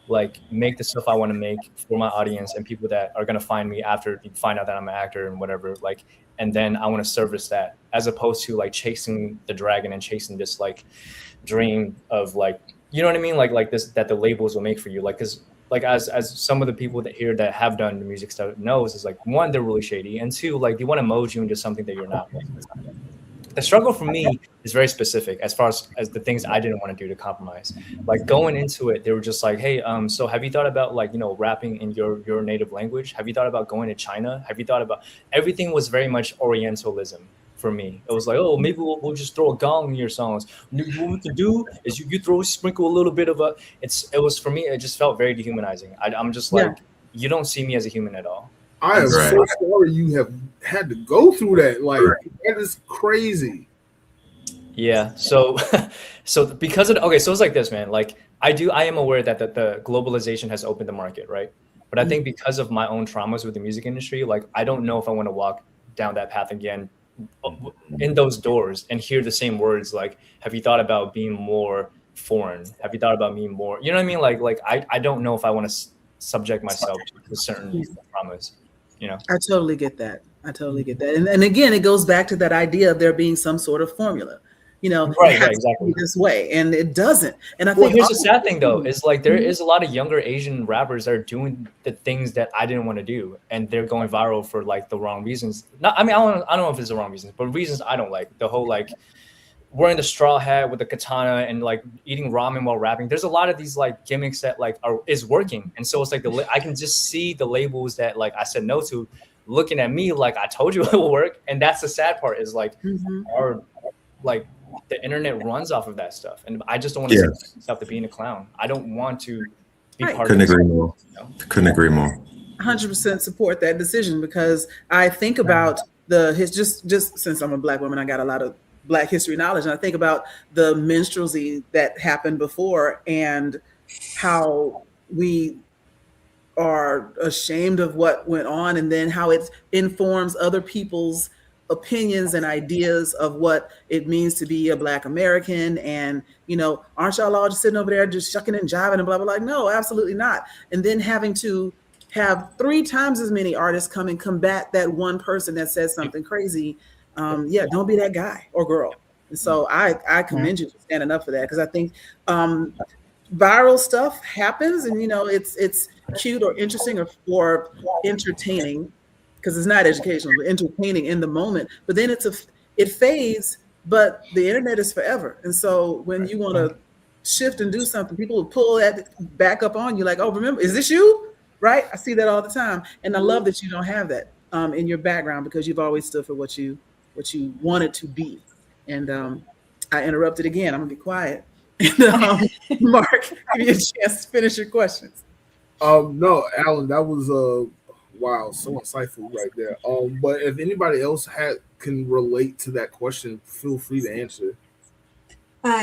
like make the stuff I want to make for my audience and people that are going to find me after you find out that I'm an actor and whatever, like, and then I want to service that as opposed to like chasing the dragon and chasing this like dream of like, you know what I mean? Like this, that the labels will make for you. Like, cause like as some of the people that here that have done the music stuff knows is like, one, they're really shady. And two, like they want to mold you into something that you're not. the struggle for me is very specific as far as the things I didn't want to do to compromise. Like going into it, they were just like, hey, so have you thought about like, rapping in your native language? Have you thought about going to China? Have you thought about, everything was very much Orientalism for me. It was like, oh, maybe we'll just throw a gong in your songs. What we can do is you sprinkle a little bit of it was for me, it just felt very dehumanizing. I'm just like, you don't see me as a human at all.
I am so sorry you have had to go through that. Like, that is crazy.
Yeah. So, because of, okay, so it's like this, man. Like, I am aware that the globalization has opened the market, right? But I think because of my own traumas with the music industry, like, I don't know if I want to walk down that path again in those doors and hear the same words. Like, have you thought about being more foreign? Have you thought about being more, you know what I mean? Like I don't know if I want to subject myself to certain traumas.
I totally get that. And again, it goes back to that idea of there being some sort of formula,
right, exactly
this way, and it doesn't. And I
think
here's
the sad thing though, is like there is a lot of younger Asian rappers that are doing the things that I didn't want to do, and they're going viral for like the wrong reasons. I don't know if it's the wrong reasons, but reasons I don't like. The whole like wearing the straw hat with the katana and like eating ramen while rapping. There's a lot of these like gimmicks that like is working, and so it's like I can just see the labels that like I said no to, looking at me like I told you it will work. And that's the sad part, is like our like the internet runs off of that stuff, and I just don't want to say myself to being a clown. I don't want to be part of it.
Couldn't agree more.
100% support that decision, because I think about just since I'm a Black woman, I got a lot of Black history knowledge, and I think about the minstrelsy that happened before and how we are ashamed of what went on, and then how it informs other people's opinions and ideas of what it means to be a Black American. And aren't y'all all just sitting over there just shucking and jiving and blah blah blah? No, absolutely not. And then having to have 3 times as many artists come and combat that one person that says something crazy. Don't be that guy or girl. And so I commend you for standing up for that, because I think viral stuff happens, and it's cute or interesting or entertaining, because it's not educational, but entertaining in the moment. But then it fades, but the internet is forever. And so when you want to shift and do something, people will pull that back up on you like, oh, remember, is this you? Right? I see that all the time. And I love that you don't have that in your background, because you've always stood for what you wanted to be. And I interrupted again. I'm gonna be quiet. And, Mark, give you a chance to finish your questions.
No, Alan, that was wow, so insightful right there. But if anybody else can relate to that question, feel free to answer.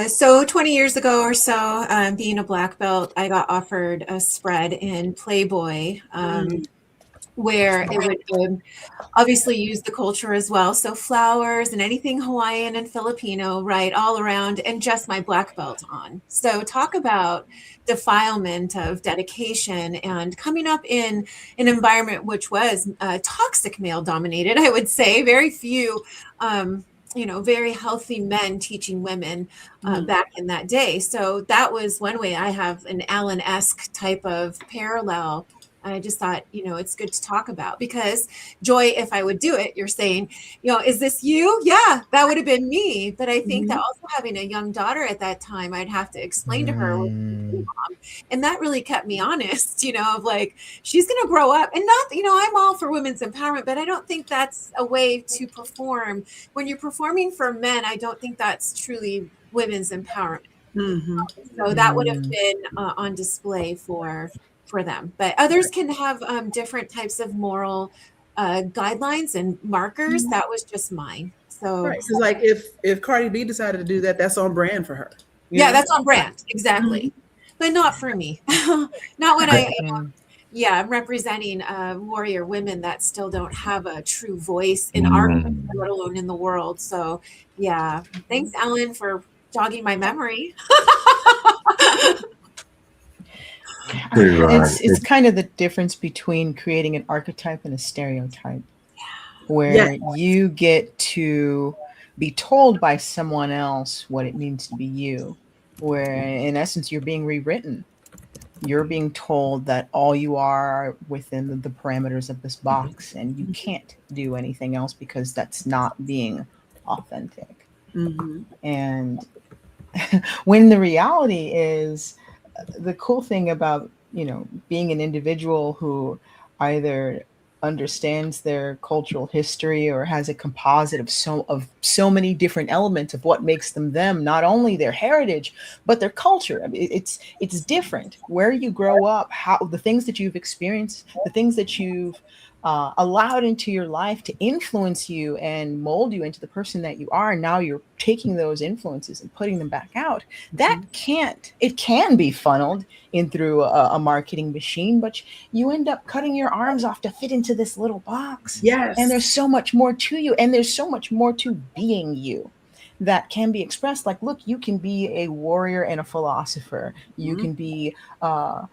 So 20 years ago or so, being a Black belt, I got offered a spread in Playboy, where it would obviously use the culture as well. So flowers and anything Hawaiian and Filipino, right, all around, and just my Black belt on. So talk about defilement of dedication, and coming up in an environment which was toxic male dominated, I would say. Very few very healthy men teaching women back in that day. So that was one way I have an Allen-esque type of parallel. I just thought, it's good to talk about, because Joy, if I would do it, you're saying, is this you? Yeah, that would have been me. But I think that also having a young daughter at that time, I'd have to explain to her, Mom. And that really kept me honest, of like, she's going to grow up, and not, I'm all for women's empowerment, but I don't think that's a way to perform. When you're performing for men, I don't think that's truly women's empowerment. So that would have been on display for them. But others can have different types of moral guidelines and markers. That was just mine. So
right. So like if Cardi B decided to do that, that's on brand for her.
That's on brand. Exactly. But not for me. Not when I'm representing warrior women that still don't have a true voice in our country, let alone in the world. So yeah. Thanks, Alan, for jogging my memory.
It's kind of the difference between creating an archetype and a stereotype, where you get to be told by someone else what it means to be you, where in essence you're being rewritten. You're being told that all you are within the parameters of this box, and you can't do anything else, because that's not being authentic.
Mm-hmm.
And when the reality is, the cool thing about, being an individual who either understands their cultural history or has a composite of so many different elements of what makes them them, not only their heritage but their culture. I mean, it's different where you grow up, how the things that you've experienced, the things that you've allowed into your life to influence you and mold you into the person that you are. And now you're taking those influences and putting them back out. That it can be funneled in through a marketing machine, but you end up cutting your arms off to fit into this little box.
Yes.
And there's so much more to you, and there's so much more to being you that can be expressed. Like, look, you can be a warrior and a philosopher. You can be a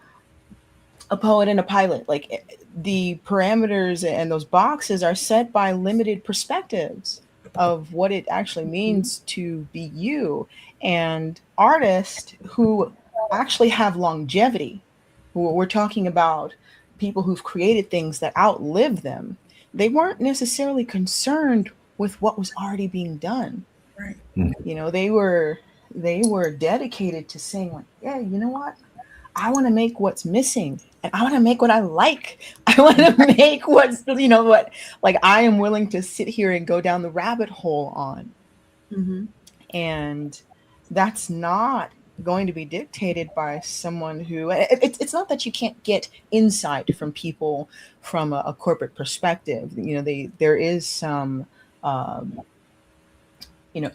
poet and a pilot. Like, the parameters and those boxes are set by limited perspectives of what it actually means to be you. And artists who actually have longevity, we're talking about people who've created things that outlive them, they weren't necessarily concerned with what was already being done.
Right.
They were dedicated to saying, like, yeah, you know what? I want to make what's missing, and I want to make what I like. I want to make what's, what, like, I am willing to sit here and go down the rabbit hole on.
Mm-hmm.
And that's not going to be dictated by someone who, it's not that you can't get insight from people from a corporate perspective. There is some,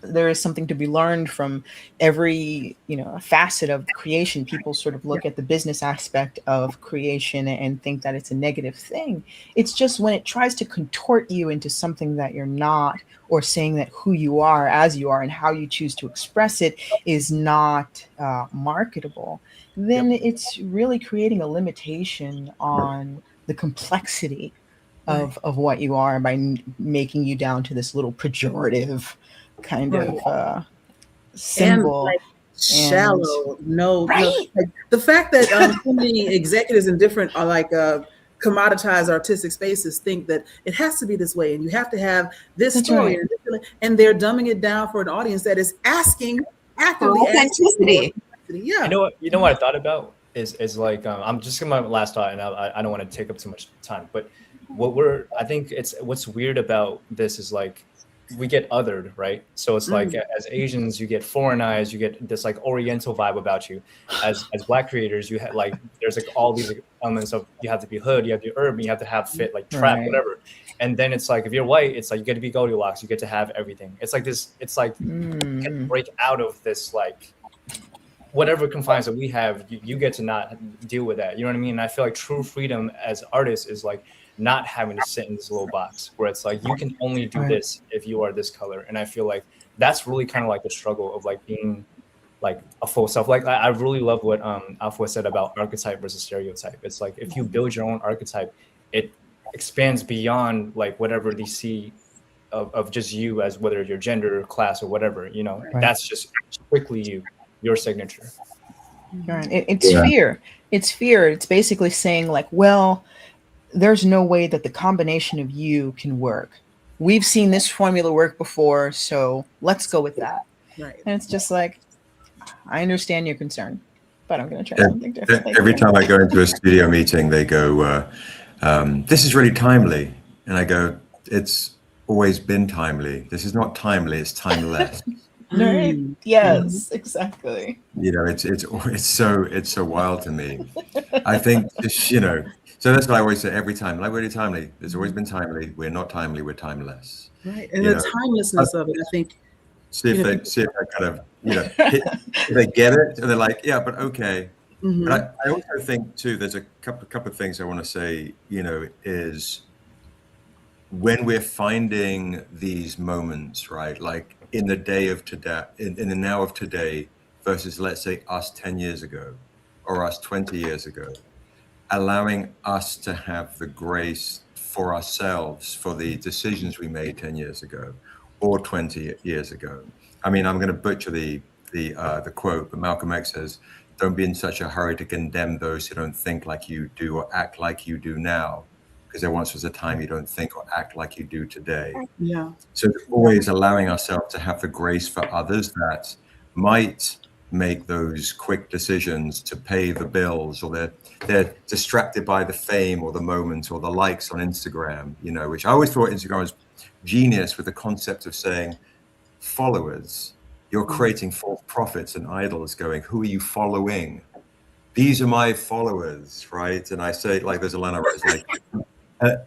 there is something to be learned from every, facet of creation. People sort of look at the business aspect of creation and think that it's a negative thing. It's just when it tries to contort you into something that you're not, or saying that who you are as you are and how you choose to express it is not marketable, then it's really creating a limitation on the complexity of what you are by making you down to this little pejorative kind of symbol.
And, like, shallow.
Right.
Like, the fact that so many executives in different commoditized artistic spaces think that it has to be this way, and you have to have this
That's
story,
right.
and they're dumbing it down for an audience that is actively
authenticity.
Yeah.
You know what I thought about is like, I'm just in my last thought, and I don't want to take up too much time, but I think what's weird about this is, like, we get othered, right? So it's like, as Asians, you get foreignized, you get this like Oriental vibe about you. As Black creators, you have, like, there's like all these elements of, you have to be hood, you have to be urban, you have to have fit, like trap, whatever. And then it's like, if you're white, it's like you get to be Goldilocks, you get to have everything. It's like this, it's like you can break out of this, like, whatever confines that we have, you get to not deal with that. You know what I mean? And I feel like true freedom as artists is like not having to sit in this little box where it's like, you can only do this if you are this color. And I feel like that's really kind of like the struggle of like being like a full self. Like, I really love what Alpha said about archetype versus stereotype. It's like, if you build your own archetype, it expands beyond like whatever they see of just you as, whether your gender, class, or whatever, that's just strictly your signature.
Right. It's fear. It's fear. It's basically saying, like, well, there's no way that the combination of you can work. We've seen this formula work before, so let's go with that.
Right.
And it's just like, I understand your concern, but I'm going to try something different.
Every time I go into a studio meeting, they go, this is really timely. And I go, it's always been timely. This is not timely, it's timeless.
Right? Yes, exactly.
It's so wild to me. I think, so that's what I always say every time. Like, we're really timely. It's always been timely. We're not timely. We're timeless.
Right. And the timelessness of it, I think.
See if they kind of, if they get it, and they're like, yeah, but okay. But I also think too, there's a couple of things I want to say, is when we're finding these moments, right? Like in the day of today, in the now of today versus, let's say, us 10 years ago or us 20 years ago, allowing us to have the grace for ourselves for the decisions we made 10 years ago or 20 years ago. I mean, I'm going to butcher the quote, but Malcolm X says, "Don't be in such a hurry to condemn those who don't think like you do or act like you do now. because there once was a time you don't think or act like you do today.
Yeah.
So always allowing ourselves to have the grace for others that might make those quick decisions to pay the bills, or they're distracted by the fame or the moment or the likes on Instagram, which I always thought Instagram was genius with the concept of saying followers. You're creating false prophets and idols going, who are you following? These are my followers, right? And I say, like, there's a line I wrote, it's like,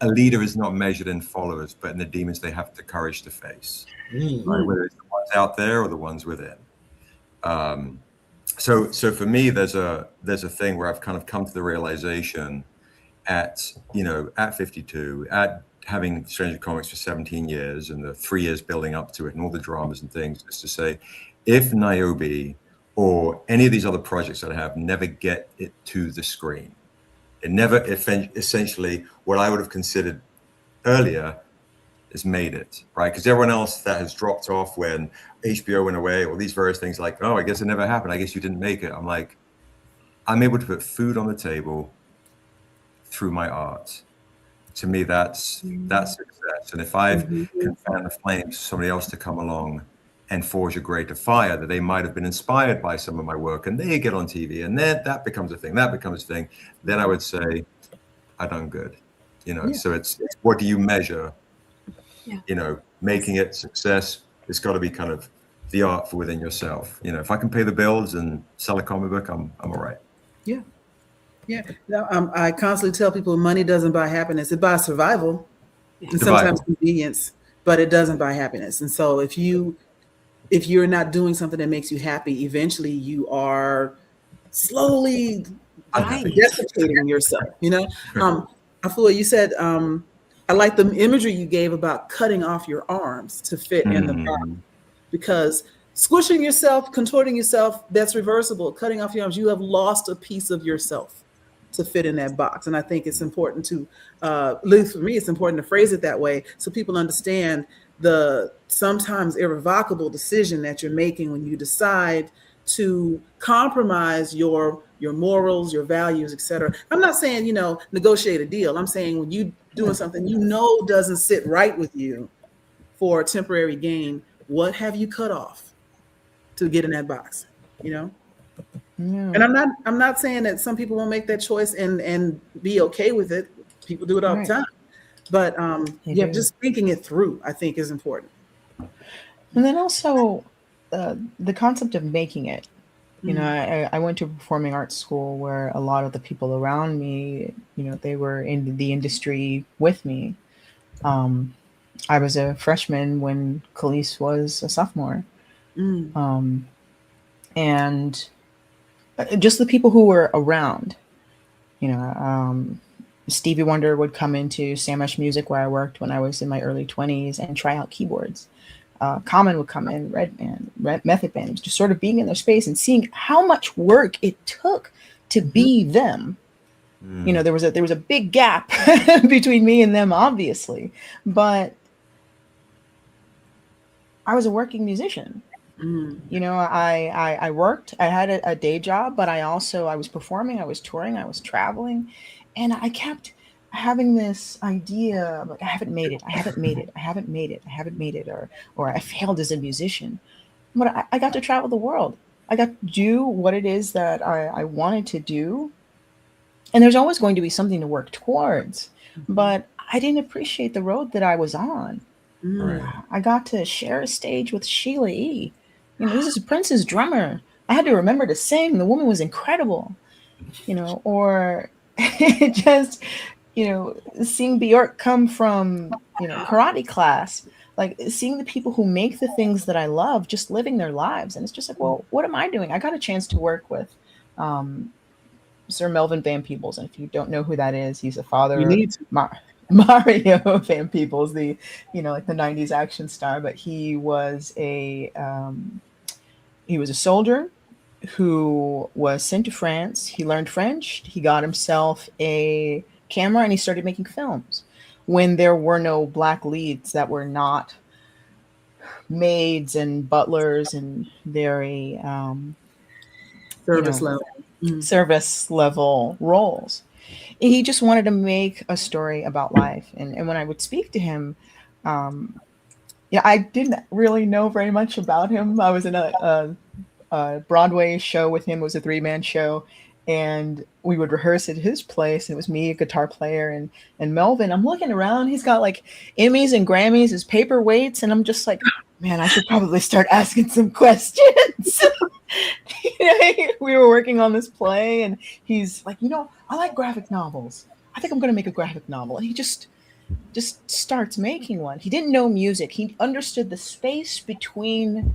a leader is not measured in followers, but in the demons they have the courage to face, right? Whether it's the ones out there or the ones within. So for me, there's a thing where I've kind of come to the realization at 52, at having Stranger Comics for 17 years and the 3 years building up to it and all the dramas and things, is to say, if Niobe or any of these other projects that I have never get it to the screen, it never essentially what I would have considered earlier has made it, right? Because everyone else that has dropped off when HBO went away, or these various things like, oh, I guess it never happened. I guess you didn't make it. I'm like, I'm able to put food on the table through my art. To me, that's success. And if I can fan the flames for somebody else to come along and forge a greater fire, that they might have been inspired by some of my work, and they get on TV, and then that becomes a thing, then I would say, I've done good. So it's what do you measure? Making it success, it's got to be kind of the art for within yourself. If I can pay the bills and sell a comic book, I'm all right.
Yeah. Yeah. I constantly tell people money doesn't buy happiness. It buys survival and sometimes convenience, but it doesn't buy happiness. And so if you're not doing something that makes you happy, eventually you are slowly desiccating yourself, Afua, you said, I like the imagery you gave about cutting off your arms to fit in the box, because squishing yourself, contorting yourself, that's reversible. Cutting off your arms, you have lost a piece of yourself to fit in that box. And I think it's important to, at least for me, it's important to phrase it that way so people understand the sometimes irrevocable decision that you're making when you decide to compromise your morals, your values, et cetera. I'm not saying, negotiate a deal. I'm saying when you doing something doesn't sit right with you for temporary gain, what have you cut off to get in that box? And I'm not saying that some people won't make that choice and be okay with it. People do it all the time. But just thinking it through, I think, is important.
And then also the concept of making it. I went to performing arts school where a lot of the people around me, they were in the industry with me. I was a freshman when Khalees was a sophomore. And just the people who were around, Stevie Wonder would come into Sandwich Music where I worked when I was in my early 20s and try out keyboards. Common would come in, Method Man, just sort of being in their space and seeing how much work it took to be them. There was a big gap between me and them, obviously, but I was a working musician. I worked, I had a day job, but I was performing, I was touring, I was traveling, and I kept having this idea like, I haven't made it, or I failed as a musician. But I got to travel the world. I got to do what it is that I wanted to do. And there's always going to be something to work towards, but I didn't appreciate the road that I was on. Right. I got to share a stage with Sheila E. This is Prince's drummer. I had to remember to sing. The woman was incredible, or just, seeing Bjork come from, karate class, like seeing the people who make the things that I love, just living their lives. And it's just like, well, what am I doing? I got a chance to work with Sir Melvin Van Peebles. And if you don't know who that is, he's a father of Mario Van Peebles, the, like the 90s action star, but he was a soldier who was sent to France. He learned French. He got himself a camera and he started making films when there were no black leads that were not maids and butlers and very
service level
roles. he just wanted to make a story about life. And when I would speak to him, yeah, I didn't really know very much about him. I was in a Broadway show with him. It was a 3-man show, and we would rehearse at his place. It was me, a guitar player, and Melvin. I'm looking around. He's got like Emmys and Grammys as paperweights, and I'm just like, man, I should probably start asking some questions. We were working on this play, and he's like, I like graphic novels. I think I'm going to make a graphic novel. And he just starts making one. He didn't know music. He understood the space between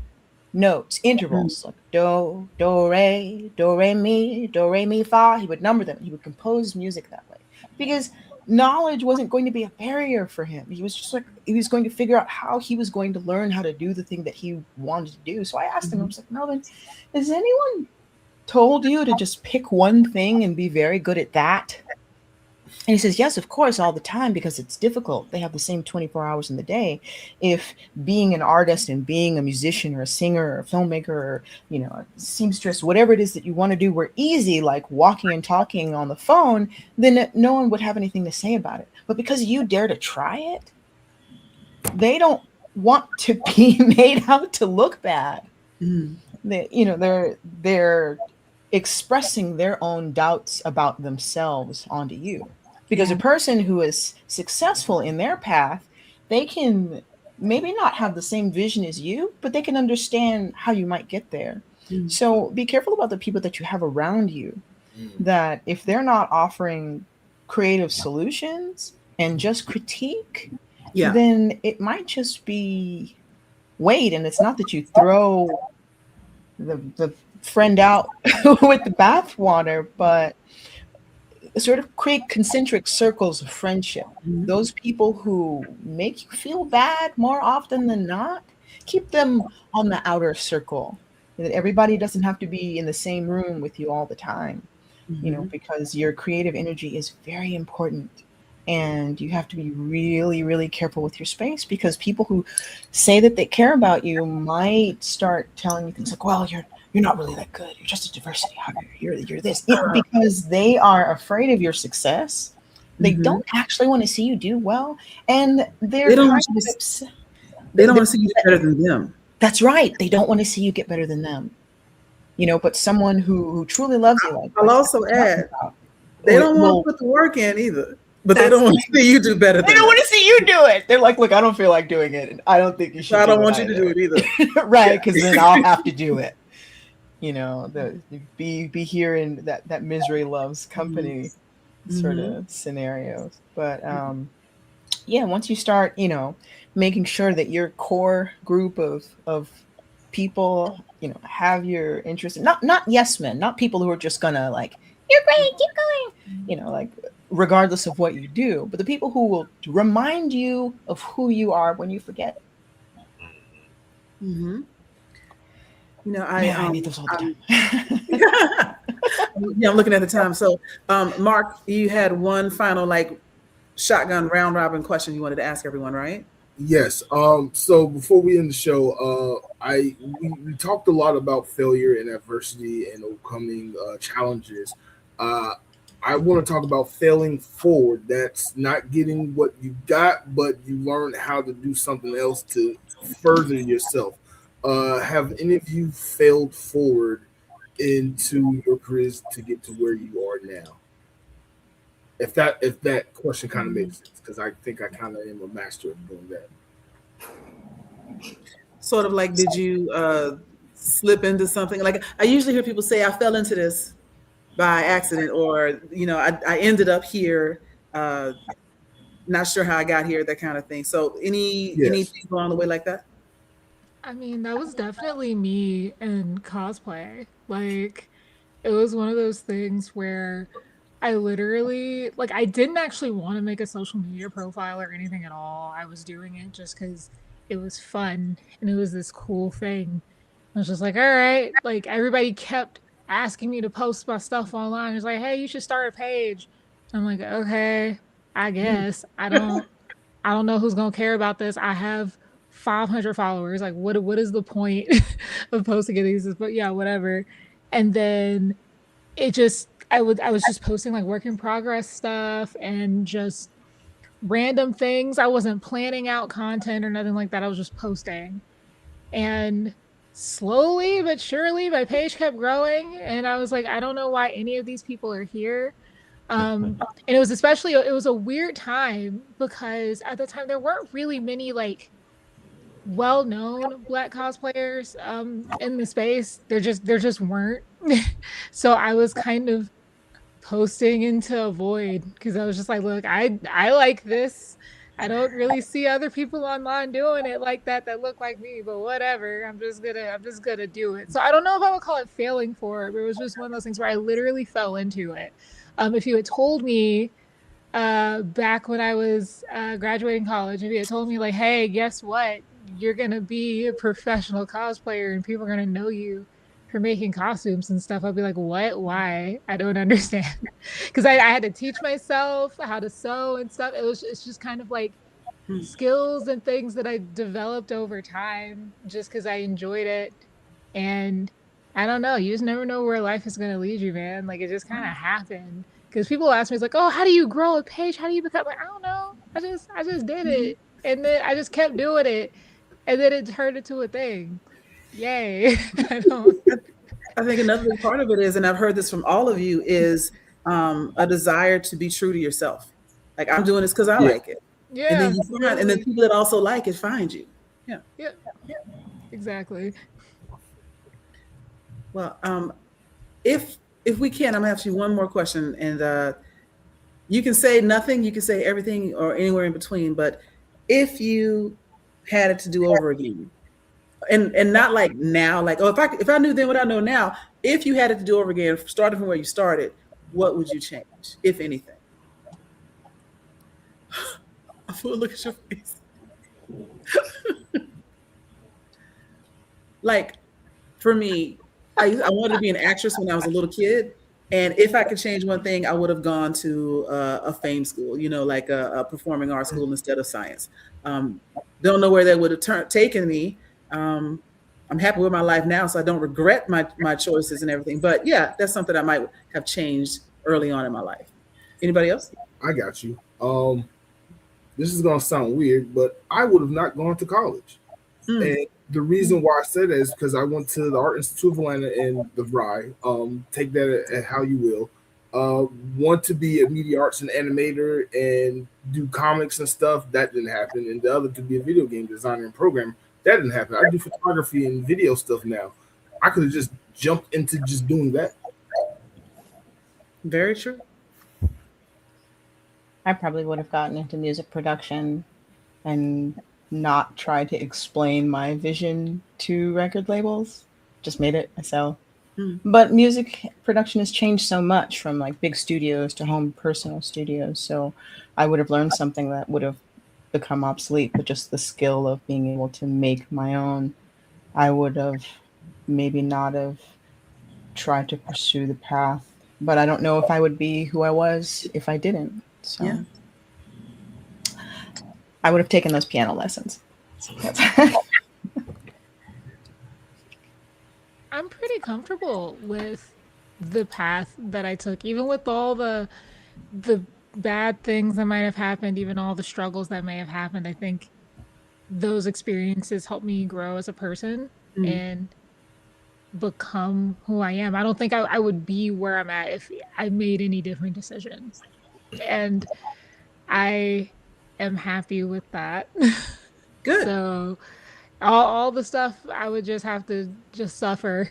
notes, intervals, like do, re mi, fa. He would number them. He would compose music that way because knowledge wasn't going to be a barrier for him. He was just like, he was going to figure out how he was going to learn how to do the thing that he wanted to do. So I asked him, I was like, Melvin, has anyone told you to just pick one thing and be very good at that? And he says, yes, of course, all the time, because it's difficult. They have the same 24 hours in the day. If being an artist and being a musician or a singer or a filmmaker or, a seamstress, whatever it is that you want to do were easy, like walking and talking on the phone, then no one would have anything to say about it. But because you dare to try it, they don't want to be made out to look bad. They're expressing their own doubts about themselves onto you. Because a person who is successful in their path, they can maybe not have the same vision as you, but they can understand how you might get there. So be careful about the people that you have around you, that if they're not offering creative solutions and just critique, then it might just be weight. And it's not that you throw the friend out with the bathwater, but sort of create concentric circles of friendship. Those people who make you feel bad more often than not, keep them on the outer circle. That everybody doesn't have to be in the same room with you all the time, because your creative energy is very important. And you have to be really, really careful with your space, because people who say that they care about you might start telling you things like, well, you're not really that good. You're just a diversity hugger. You're this. Because they are afraid of your success. They don't actually want to see you do well. And they don't want to see you get better than them. That's right. They don't want to see you get better than them. But someone who truly loves you. Like
I'll also add, they don't want to put the work in either. But they don't want to see you do better.
They don't want to see you do it. They're like, look, I don't feel like doing it. And I don't think you should.
I don't want you to do it either.
Right. Because then I'll have to do it. Be here in that misery loves company sort of scenarios. But once you start, making sure that your core group of people, have your interest, not yes men, not people who are just gonna like, you're great, keep going, like regardless of what you do, but the people who will remind you of who you are when you forget.
I
need those all the time.
I'm looking at the time. So, Mark, you had one final shotgun round robin question you wanted to ask everyone, right?
Yes. So before we end the show, we talked a lot about failure and adversity and overcoming challenges. I want to talk about failing forward. That's not getting what you got, but you learn how to do something else to further yourself. Have any of you failed forward into your careers to get to where you are now? If that question kind of makes sense, because I think I kind of am a master of doing that.
Sort of like, did you slip into something? Like I usually hear people say, I fell into this by accident, or I ended up here, not sure how I got here, that kind of thing. So anything along the way like that?
I mean, that was definitely me in cosplay. Like, it was one of those things where I literally, I didn't actually want to make a social media profile or anything at all. I was doing it just because it was fun and it was this cool thing. I was just like, all right. Everybody kept asking me to post my stuff online. It was like, hey, you should start a page. I'm like, okay, I guess. I don't know who's gonna care about this. I have 500 followers. Like, what is the point of posting these? But yeah, whatever. And then I I was just posting like work in progress stuff and just random things. I wasn't planning out content or nothing like that. I was just posting. And slowly but surely my page kept growing and I was like, I don't know why any of these people are here. And it was a weird time because at the time there weren't really many like well-known Black cosplayers in the space. There just weren't. So I was kind of posting into a void because I was just like, look, I like this. I don't really see other people online doing it like that look like me, but whatever. I'm just gonna do it. So I don't know if I would call it failing for it, but it was just one of those things where I literally fell into it. If you had told me back when I was graduating college, if you had told me like, hey, guess what? You're gonna be a professional cosplayer and people are gonna know you for making costumes and stuff, I'd be like, what? Why? I don't understand. Because I had to teach myself how to sew and stuff. It's just kind of like skills and things that I developed over time just because I enjoyed it. And I don't know, you just never know where life is gonna lead you, man. Like it just kind of happened. Because people ask me, it's like, oh, how do you grow a page? How do you become like, I don't know. I just did it. And then I just kept doing it. And then it turned into a thing. Yay. I
think another big part of it is, and I've heard this from all of you, is a desire to be true to yourself. Like I'm doing this because I like it.
Yeah.
And then you find, and then people that also like it find you. Yeah.
Yeah. Exactly.
Well, if we can, I'm gonna ask you one more question, and you can say nothing, you can say everything, or anywhere in between. But if you had it to do over again, and not like now, like if I knew then what I know now, if you had it to do over again, starting from where you started, what would you change, if anything? I feel look at your face. Like for me, I wanted to be an actress when I was a little kid. And if I could change one thing, I would have gone to a fame school, like a performing arts school instead of science. Don't know where that would have taken me. I'm happy with my life now, so I don't regret my choices and everything. But yeah, that's something I might have changed early on in my life. Anybody else?
I got you. This is going to sound weird, but I would have not gone to college. And the reason why I said that is because I went to the Art Institute of Atlanta in the VRI. Take that at how you will. Want to be a media arts and animator and do comics and stuff. That didn't happen. And the other to be a video game designer and programmer. That didn't happen. I do photography and video stuff now. I could have just jumped into just doing that.
Very true.
I probably would have gotten into music production and not try to explain my vision to record labels. Just made it myself. But music production has changed so much from like big studios to home personal studios. So I would have learned something that would have become obsolete, but just the skill of being able to make my own, I would have maybe not have tried to pursue the path. But I don't know if I would be who I was if I didn't. So yeah. I would have taken those piano lessons.
I'm pretty comfortable with the path that I took, even with all the bad things that might have happened, even all the struggles that may have happened. I think those experiences helped me grow as a person and become who I am. I don't think I would be where I'm at if I made any different decisions. And I am happy with that.
Good.
So all the stuff I would just have to just suffer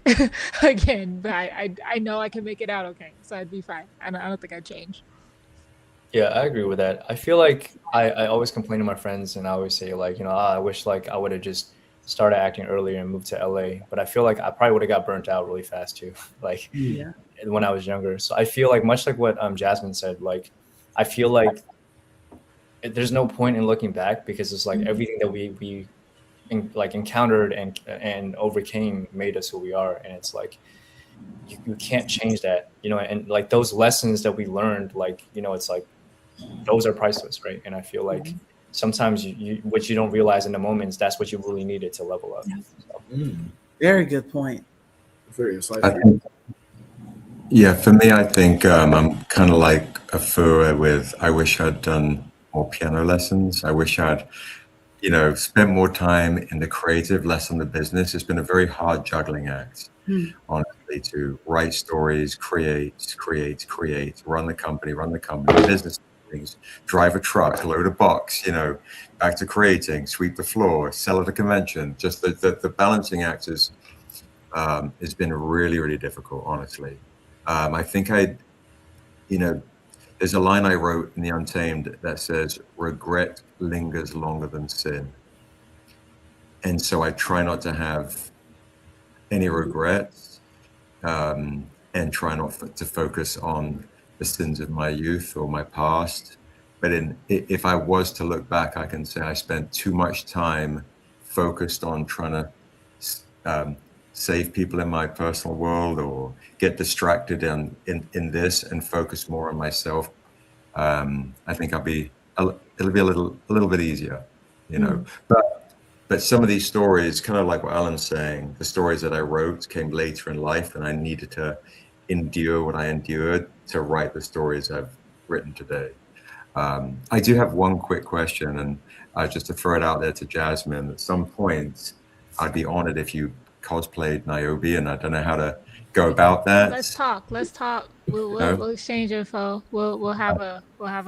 again, but I know I can make it out okay, so I'd be fine. I don't think I'd change.
Yeah, I agree with that. I feel like I always complain to my friends and I always say like, I wish like I would have just started acting earlier and moved to LA, but I feel like I probably would have got burnt out really fast too, like when I was younger. So I feel like much like what Jasmine said, like I feel like there's no point in looking back because it's like everything that we encountered and overcame made us who we are, and it's like you can't change that, and like those lessons that we learned, like it's like those are priceless, right? And I feel like sometimes you what you don't realize in the moments, that's what you really needed to level up. So.
Very good point.
Very insightful.
Yeah, for me, I think I'm kind of like a furor with I wish I'd done more piano lessons. I wish I'd, spent more time in the creative, less on the business. It's been a very hard juggling act, honestly, to write stories, create, run the company, business things, drive a truck, load a box, back to creating, sweep the floor, sell at a convention. Just the balancing act is has been really, really difficult, honestly. I think there's a line I wrote in The Untamed that says, regret lingers longer than sin. And so I try not to have any regrets, and try not to focus on the sins of my youth or my past. But if I was to look back, I can say I spent too much time focused on trying to um, save people in my personal world or get distracted in this and focus more on myself. I think it'll be a little bit easier, you know. But some of these stories, kind of like what Alan's saying, the stories that I wrote came later in life, and I needed to endure what I endured to write the stories I've written today. I do have one quick question, and just to throw it out there to Jasmine, at some point, I'd be honored if you cosplayed Niobe, and I don't know how to go about that.
Let's talk. Let's talk. We'll exchange info. We'll have a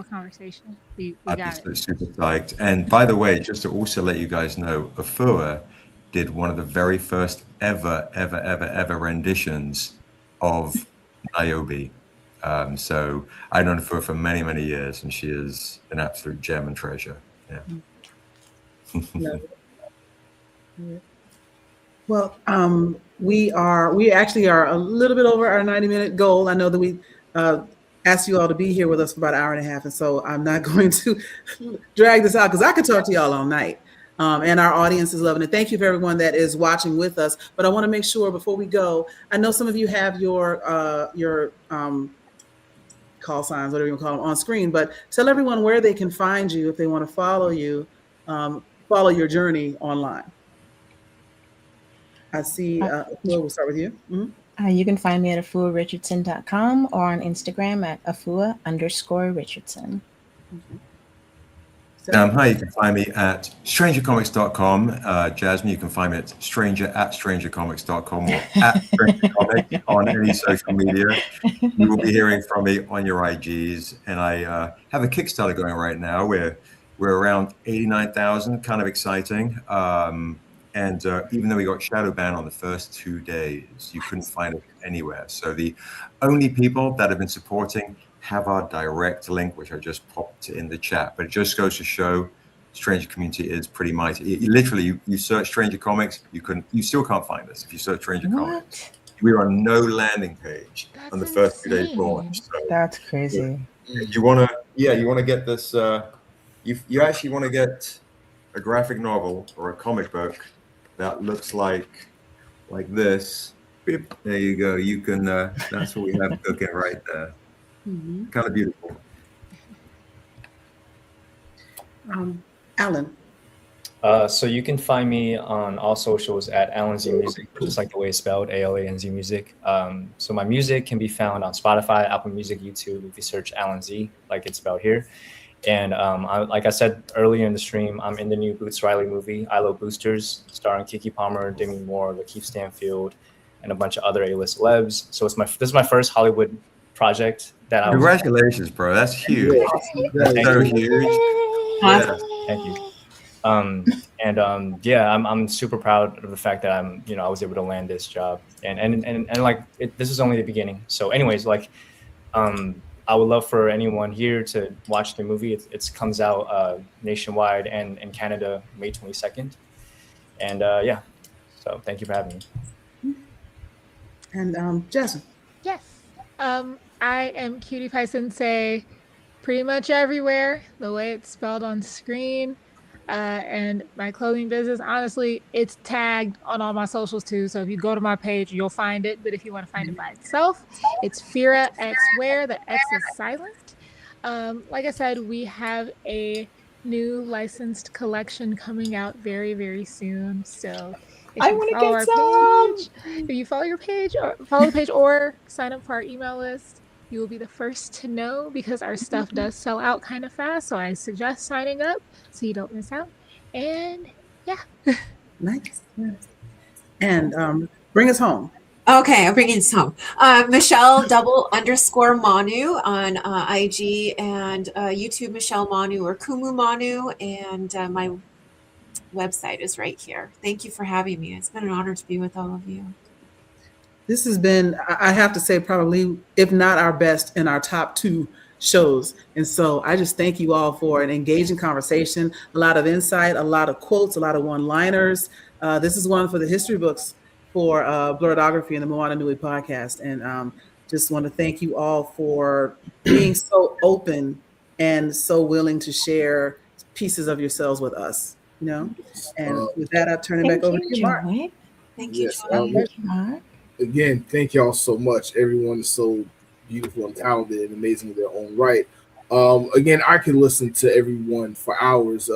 conversation. We
I'd be
got it.
super psyched. And by the way, just to also let you guys know, Afua did one of the very first ever renditions of Niobe. So I've known Afua for many, many years, and she is an absolute gem and treasure. Yeah.
Well, we actually are a little bit over our 90-minute goal. I know that we asked you all to be here with us for about an hour and a half, and so I'm not going to drag this out because I could talk to y'all all night. And our audience is loving it. Thank you for everyone that is watching with us. But I want to make sure before we go, I know some of you have your call signs, whatever you call them, on screen. But tell everyone where they can find you if they want to follow you, follow your journey online. I see. We'll start with you. Mm-hmm.
You can find me at afuarichandson.com or on Instagram at afua_Richardson.
Okay.
Hi, you can find me at strangercomics.com. Jasmine, you can find me at stranger@strangercomics.com or at strangercomics on any social media. You will be hearing from me on your IGs. And I have a Kickstarter going right now where we're around 89,000, kind of exciting. And even though we got shadow banned on the first 2 days, you couldn't find it anywhere. So the only people that have been supporting have our direct link, which I just popped in the chat. But it just goes to show Stranger Community is pretty mighty. Literally, you search Stranger Comics, you still can't find us if you search Stranger Comics. We're on no landing page on the first 2 days launch. So
that's crazy.
You want to get this. You actually want to get a graphic novel or a comic book that looks like this. Beep. There you go. You can. That's what we have cooking right there. Mm-hmm. Kind of beautiful.
Alan.
So you can find me on all socials at Alan Z Music, just like the way it's spelled, ALANZ Music. So my music can be found on Spotify, Apple Music, YouTube, if you search Alan Z, like it's spelled here. And like I said earlier in the stream, I'm in the new Boots Riley movie, I Love Boosters, starring Keke Palmer, Demi Moore, Lakeith Stanfield, and a bunch of other A-list celebs. So this is my first Hollywood project that I
Congratulations, bro. That's huge. That's so huge.
Yeah. Thank you. I'm super proud of the fact that I was able to land this job, and like this is only the beginning. So anyways, like, I would love for anyone here to watch the movie. It comes out nationwide and in Canada May 22nd. And so thank you for having me.
And Jasmine.
Yes. I am Cutie Pie Sensei pretty much everywhere, the way it's spelled on screen. And my clothing business, honestly, it's tagged on all my socials too. So if you go to my page, you'll find it. But if you want to find it by itself, it's Fira X Wear. The X is silent. Like I said, we have a new licensed collection coming out very, very soon. So If
I
you
want to
follow
get
our
some.
page, if you follow your page or follow the page or sign up for our email list, you will be the first to know because our stuff does sell out kind of fast. So I suggest signing up so you don't miss out. And yeah.
Nice. And bring us home.
Okay, I'm bringing this home. Michelle double underscore Manu on IG and YouTube, Michelle Manu or Kumu Manu. And my website is right here. Thank you for having me. It's been an honor to be with all of you.
This has been, I have to say, probably, if not our best, in our top 2 shows. And so I just thank you all for an engaging conversation, a lot of insight, a lot of quotes, a lot of one-liners. This is one for the history books for Blurredography and the Moana Nui podcast. And just want to thank you all for being so open and so willing to share pieces of yourselves with us, you know? And with that, I'll turn it back over to you, Mark.
Thank you,
Yes.
Joy.
Thank you, Mark.
Again, thank y'all so much. Everyone is so beautiful and talented and amazing in their own right. Again, I can listen to everyone for hours.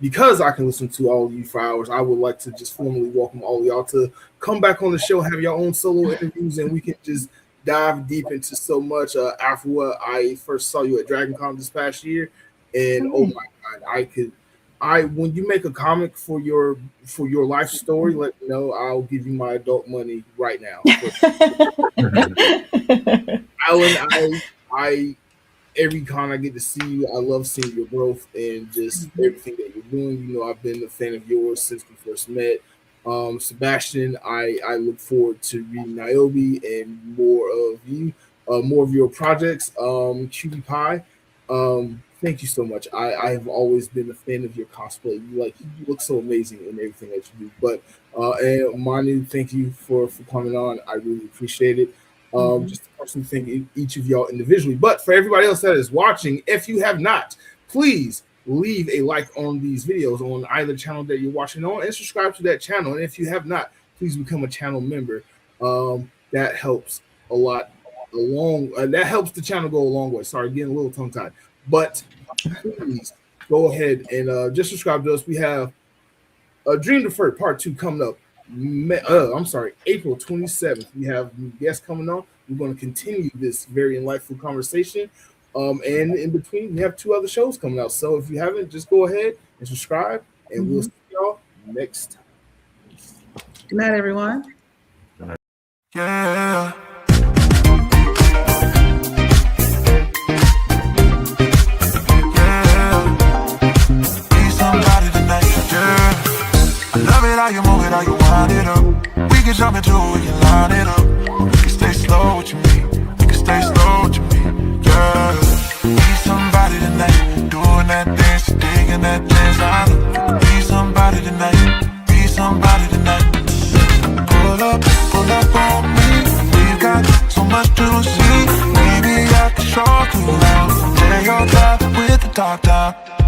Because I can listen to all of you for hours, I would like to just formally welcome all of y'all to come back on the show, have your own solo interviews, and we can just dive deep into so much. Afua, I first saw you at DragonCon this past year, and oh my God, when you make a comic for your life story, let me know. I'll give you my adult money right now. Alan, I every con I get to see you, I love seeing your growth and just everything that you're doing. You know, I've been a fan of yours since we first met. Sebastian, I look forward to reading Niobe and more of you, more of your projects. Cutie Pie, thank you so much. I have always been a fan of your cosplay. You look so amazing in everything that you do. But and Manu, thank you for coming on. I really appreciate it. Just to personally thank each of y'all individually. But for everybody else that is watching, if you have not, please leave a like on these videos on either channel that you're watching on and subscribe to that channel. And if you have not, please become a channel member. That helps a lot that helps the channel go a long way. Sorry, getting a little tongue tied. But please go ahead and just subscribe to us. We have Dream Deferred Part 2 coming up. April 27th. We have guests coming on. We're going to continue this very insightful conversation. And in between, we have 2 other shows coming out. So if you haven't, just go ahead and subscribe, and we'll see y'all next time.
Good night, everyone.
Yeah. Love it how you move it, how you wind it up. We can jump into it, we can line it up. We can stay slow with you, me. We can stay slow with you, me. Yeah. Be somebody tonight, doing that dance, digging that dance. I love. Be somebody tonight, be somebody tonight. Pull up on me. We've got so much to see. Maybe I can show you around. Lay your top with the top down.